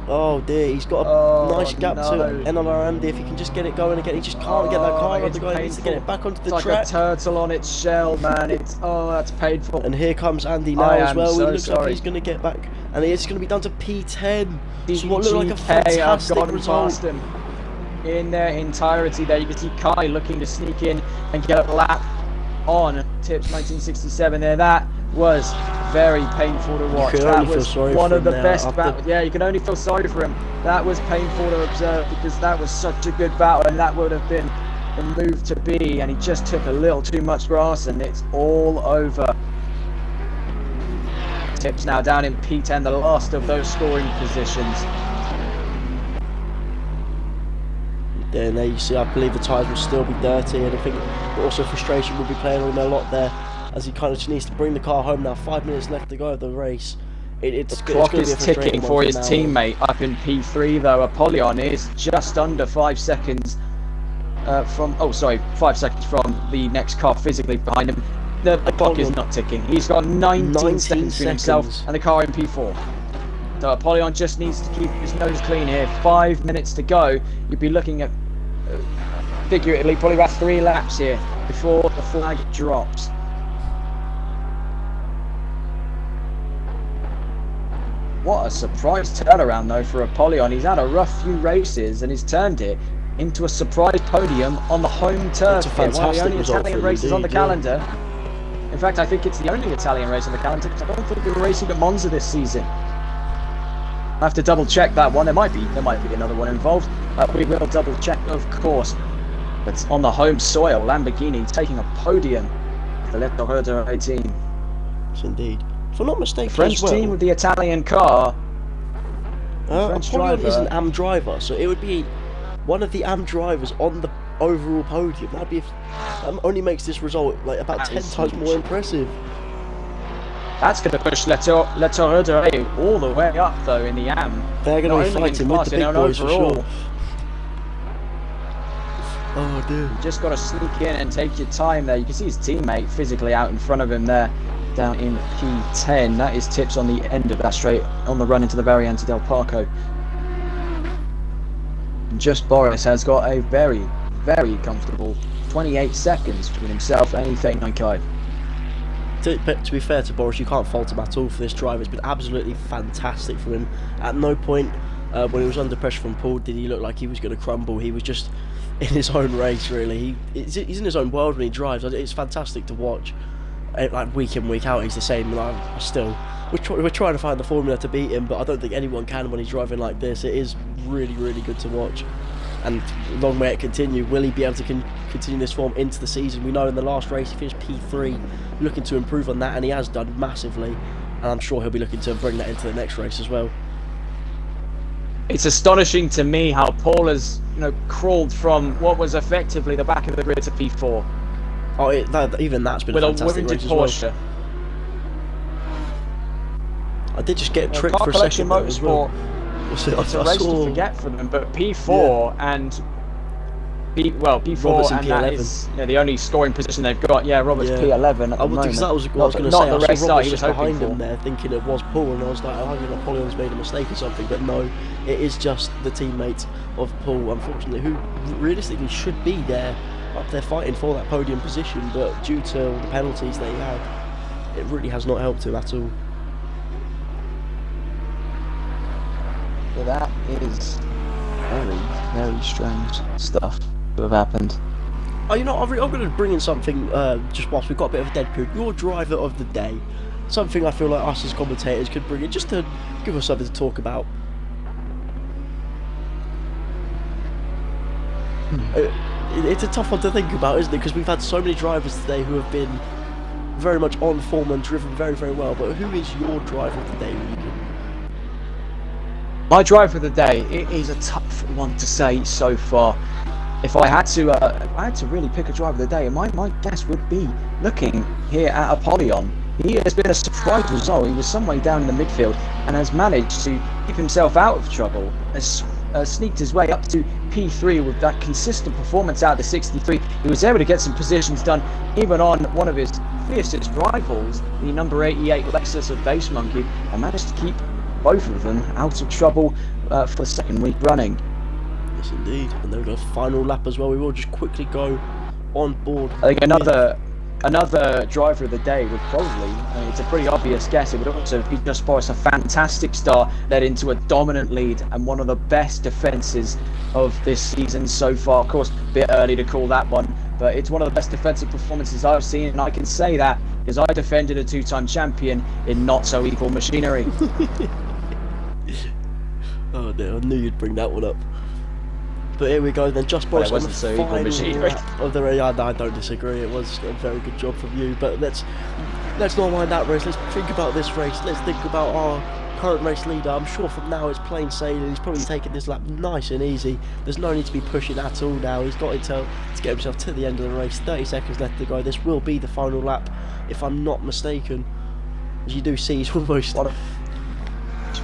Oh dear, he's got a nice gap to NLR Andy. If he can just get it going again, he just can't get that car on the go. He needs to get it back onto the track. It's like a turtle on its shell, man. It's that's painful. And here comes Andy now as well. It looks like he's going to get back, and it's going to be down to P10. So what looked like a fantastic result. Him in their entirety there. You can see Kai looking to sneak in and get a lap on Tips 1967 there. That was very painful to watch. You can That only feel was sorry one for of the him now best after- battles. Yeah, you can only feel sorry for him. That was painful to observe because that was such a good battle, and that would have been the move to be, and he just took a little too much grass, and it's all over. Tips now down in P10, the last of those scoring positions. Then there you see, I believe the tyres will still be dirty, and I think also frustration will be playing on him a lot there, as he kind of just needs to bring the car home now. 5 minutes left to go of the race. The clock is ticking for his teammate up in P3 though. Apollyon is just under 5 seconds from 5 seconds from the next car physically behind him. The clock is not ticking. He's got 19 seconds between himself and the car in P4. So Apollyon just needs to keep his nose clean here. 5 minutes to go. You'd be looking at figuratively probably about 3 laps here before the flag drops. What a surprise turnaround though for Apollyon. He's had a rough few races and he's turned it into a surprise podium on the home turf. It's a fantastic one of the only result Italian for him races on the indeed, yeah. calendar. In fact, I think it's the only Italian race on the calendar because I don't think we were racing at Monza this season. I have to double check that one. There might be another one involved. We will double check, of course. But on the home soil, Lamborghini taking a podium. The TRR team. Yes, indeed. If I'm not mistaken, French as well, team with the Italian car. French Apollyon driver. is an AM driver, so it would be one of the AM drivers on the overall podium. That'd be only makes this result like about That 10 is times huge. more impressive. That's going to push TRR all the way up though in the AM. They're going Not to be only in fighting with class, the in big an boys for overall. sure. Oh dear. You just got to sneak in and take your time there. You can see his teammate physically out in front of him there, down in P10. That is Tips on the end of that straight, on the run into the Variante del Parco. And just Boris has got a very, very comfortable 28 seconds between himself and Ethan Nikai. To be fair to Boris, you can't fault him at all for this drive. It's been absolutely fantastic from him. At no point when he was under pressure from Paul did he look like he was going to crumble. He was just in his own race, really. He's in his own world when he drives. It's fantastic to watch. Like week in, week out, he's the same. We're trying to find the formula to beat him, but I don't think anyone can when he's driving like this. It is really, really good to watch. And long may it continue. Will he be able to continue this form into the season? We know in the last race he finished P3, looking to improve on that, and he has done massively. And I'm sure he'll be looking to bring that into the next race as well. It's astonishing to me how Paul has, crawled from what was effectively the back of the grid to P4 Oh, even that's been with a a fantastic wounded race as well. Porsche. I did just get tricked Car for a Collection second there as well. Motorsport, it's a race to forget for them, but P4 and P4 Robert's in and that P11. is the only scoring position they've got. Yeah, Robert's Yeah. P11 at the moment. Because that was what I was going to Not say. the I race saw start Roberts he was just hoping behind him for. there, thinking it was Paul, and I was like, I think Apollyon's made a mistake or something. But no, it is just the teammate of Paul, unfortunately, who realistically should be there, up there fighting for that podium position. But due to all the penalties that he had, it really has not helped him at all. So that is very, very strange stuff to have happened. Oh, I'm going to bring in something just whilst we've got a bit of a dead period. Your driver of the day. Something I feel like us as commentators could bring in just to give us something to talk about. It's a tough one to think about, isn't it? Because we've had so many drivers today who have been very much on form and driven very, very well. But who is your driver of the day, Regan? My driver of the day, it is a tough one to say so far. If I had to really pick a driver of the day, my guess would be looking here at Apollyon. He has been a surprise result. He was some way down in the midfield and has managed to keep himself out of trouble. Has sneaked his way up to P3 with that consistent performance out of the 63. He was able to get some positions done even on one of his fiercest rivals, the number 88 Lexus of Base Monkey, and managed to keep both of them out of trouble for the second week running. Yes, indeed. And then we've got a final lap as well. We will just quickly go on board. I think another driver of the day would probably, it's a pretty obvious guess, it would also be just Boris. A fantastic start led into a dominant lead and one of the best defences of this season so far. Of course, a bit early to call that one, but it's one of the best defensive performances I've seen, and I can say that because I defended a two-time champion in not so equal machinery. Oh no, I knew you'd bring that one up. But here we go then, just Well, Boris it on the wasn't so equal machinery. lap of the race. I don't disagree, it was a very good job from you, but let's not mind that race, let's think about this race, let's think about our current race leader. I'm sure from now it's plain sailing, he's probably taking this lap nice and easy, there's no need to be pushing at all now, he's got to get himself to the end of the race, 30 seconds left to go, this will be the final lap, if I'm not mistaken. As you do see, he's almost...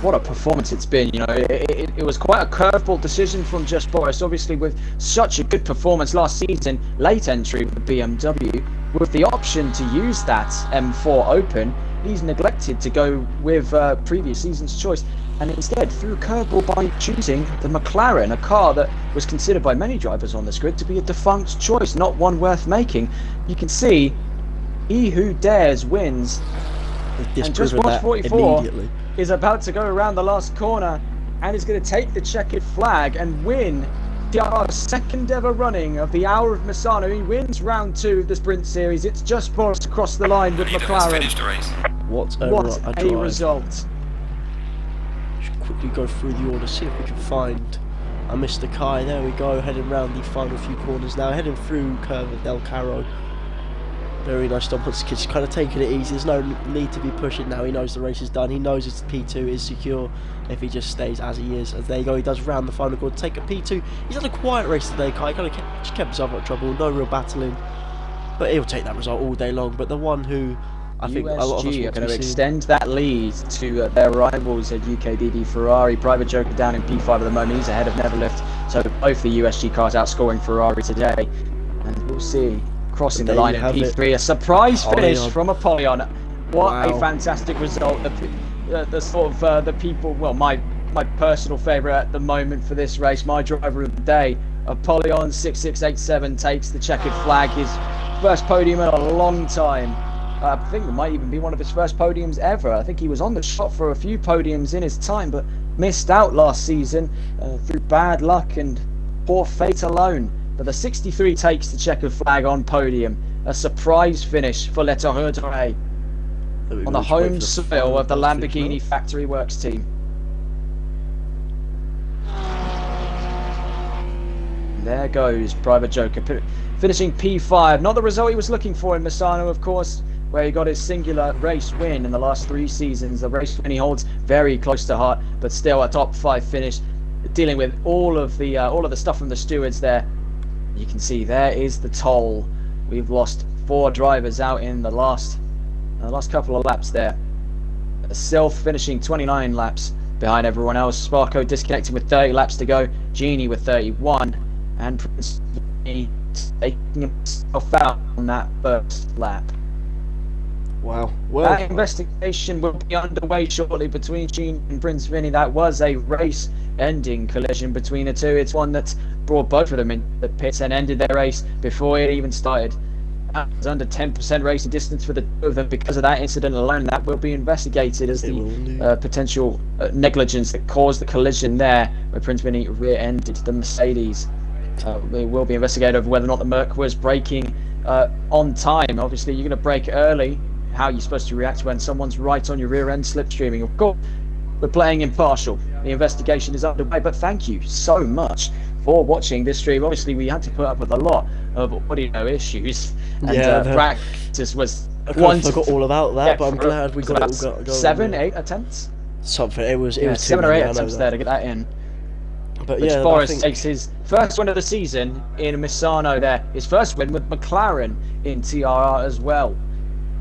What a performance it's been, you know. It was quite a curveball decision from Just Boris, obviously with such a good performance last season, late entry with the BMW, with the option to use that M4 Open, he's neglected to go with previous season's choice, and instead threw a curveball by choosing the McLaren, a car that was considered by many drivers on this grid to be a defunct choice, not one worth making. You can see, he who dares wins, and Just Boris 44 is about to go around the last corner and is going to take the checkered flag and win TRR's second ever running of the Hour of Misano. He wins round 2 of the sprint series. It's Just Boris across the line with McLaren. What a result. Should quickly go through the order, see if we can find a Mr. Kai. There we go, heading round the final few corners now, heading through Curve of Del Caro. Very nice stop once again, just kind of taking it easy, there's no need to be pushing now, he knows the race is done, he knows his P2 is secure if he just stays as he is. As there you go, he does round the final corner, take a P2, he's had a quiet race today, Kai, kind of just kept himself out of trouble, no real battling, but he'll take that result all day long. But the one who I think a lot of us USG are want going to see... extend that lead to their rivals at UKBB Ferrari. Private Joker down in P5 at the moment, he's ahead of Neverlift, so both the USG cars outscoring Ferrari today, and we'll see. Crossing the line in P3, a surprise finish from Apollyon. What a fantastic result. The sort of the people, well, my personal favourite at the moment for this race, my driver of the day, Apollyon 6687 takes the checkered flag, his first podium in a long time. I think it might even be one of his first podiums ever. I think he was on the shot for a few podiums in his time, but missed out last season through bad luck and poor fate alone. But the 63 takes the checkered flag on podium. A surprise finish for Le TRR on the home soil of the Lamborghini Factory Works team. And there goes Private Joker, finishing P5. Not the result he was looking for in Misano, of course, where he got his singular race win in the last 3 seasons. The race win he holds very close to heart, but still a top 5 finish, dealing with all of the stuff from the stewards there. You can see there is the toll. We've lost 4 drivers out in the last couple of laps there. Self finishing 29 laps behind everyone else. Sparko disconnecting with 30 laps to go. Genie with 31, and Prince taking himself out on that first lap. Wow. Well, that investigation will be underway shortly between Gene and Prince Vinny. That was a race-ending collision between the two. It's one that brought both of them into the pits and ended their race before it even started. That was under 10% racing distance for the two of them because of that incident alone. That will be investigated as the potential negligence that caused the collision there, where Prince Vinny rear-ended the Mercedes. It will be investigated over whether or not the Merc was braking on time. Obviously, you're going to brake early. How are you supposed to react when someone's right on your rear end slipstreaming? Of course, we're playing impartial. The investigation is underway, but thank you so much for watching this stream. Obviously, we had to put up with a lot of audio issues, and practice was I forgot all about that, but I'm glad we got it all going. 7, 8 attempts? Something. It was 7 or 8 attempts there to get that in. But yeah, Forrest takes his first win of the season in Misano there. His first win with McLaren in TRR as well.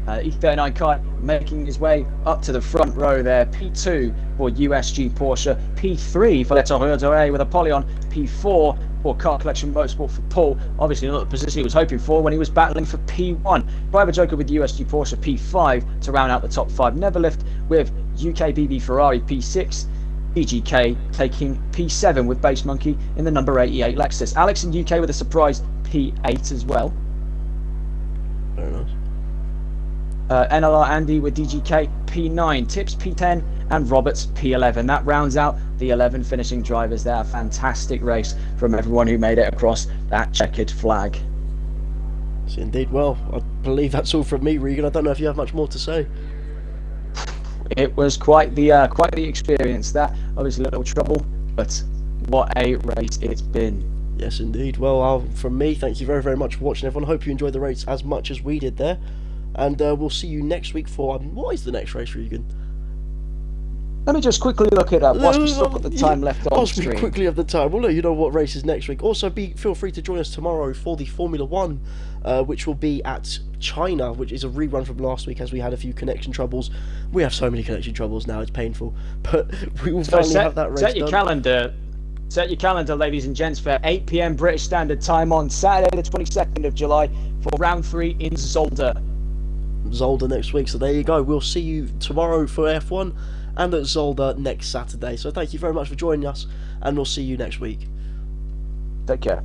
E39 car making his way up to the front row there. P2 for USG Porsche. P3 for Le TRR with Apollyon. P4 for Car Collection Motorsport for Paul. Obviously not the position he was hoping for when he was battling for P1. Private Joker with USG Porsche P5 to round out the top 5. Neverlift with UKBB Ferrari P6. DGK taking P7 with Base Monkey in the number 88 Lexus. Alex in UK with a surprise P8 as well. Very nice. NLR Andy with DGK P9, Tips P10, and Roberts P11. That rounds out the 11 finishing drivers there. A fantastic race from everyone who made it across that checkered flag. Yes, indeed. Well, I believe that's all from me, Regan. I don't know if you have much more to say. It was quite the experience. That obviously a little trouble, but what a race it's been. Yes, indeed. Well, from me, thank you very, very much for watching, everyone. Hope you enjoyed the race as much as we did there. And we'll see you next week for... what is the next race, Regan? Let me just quickly look it up whilst we still got the time left on whilst screen. we quickly have the time, we'll let you know what race is next week. Also, feel free to join us tomorrow for the Formula 1, which will be at China, which is a rerun from last week as we had a few connection troubles. We have so many connection troubles now, it's painful. But we will finally have that race Set your calendar. Set your calendar, ladies and gents, for 8 p.m. British Standard Time on Saturday, the 22nd of July, for round 3 in Zolder. Zolder next week, so there you go. We'll see you tomorrow for F1 and at Zolder next Saturday. So thank you very much for joining us, and we'll see you next week. Take care.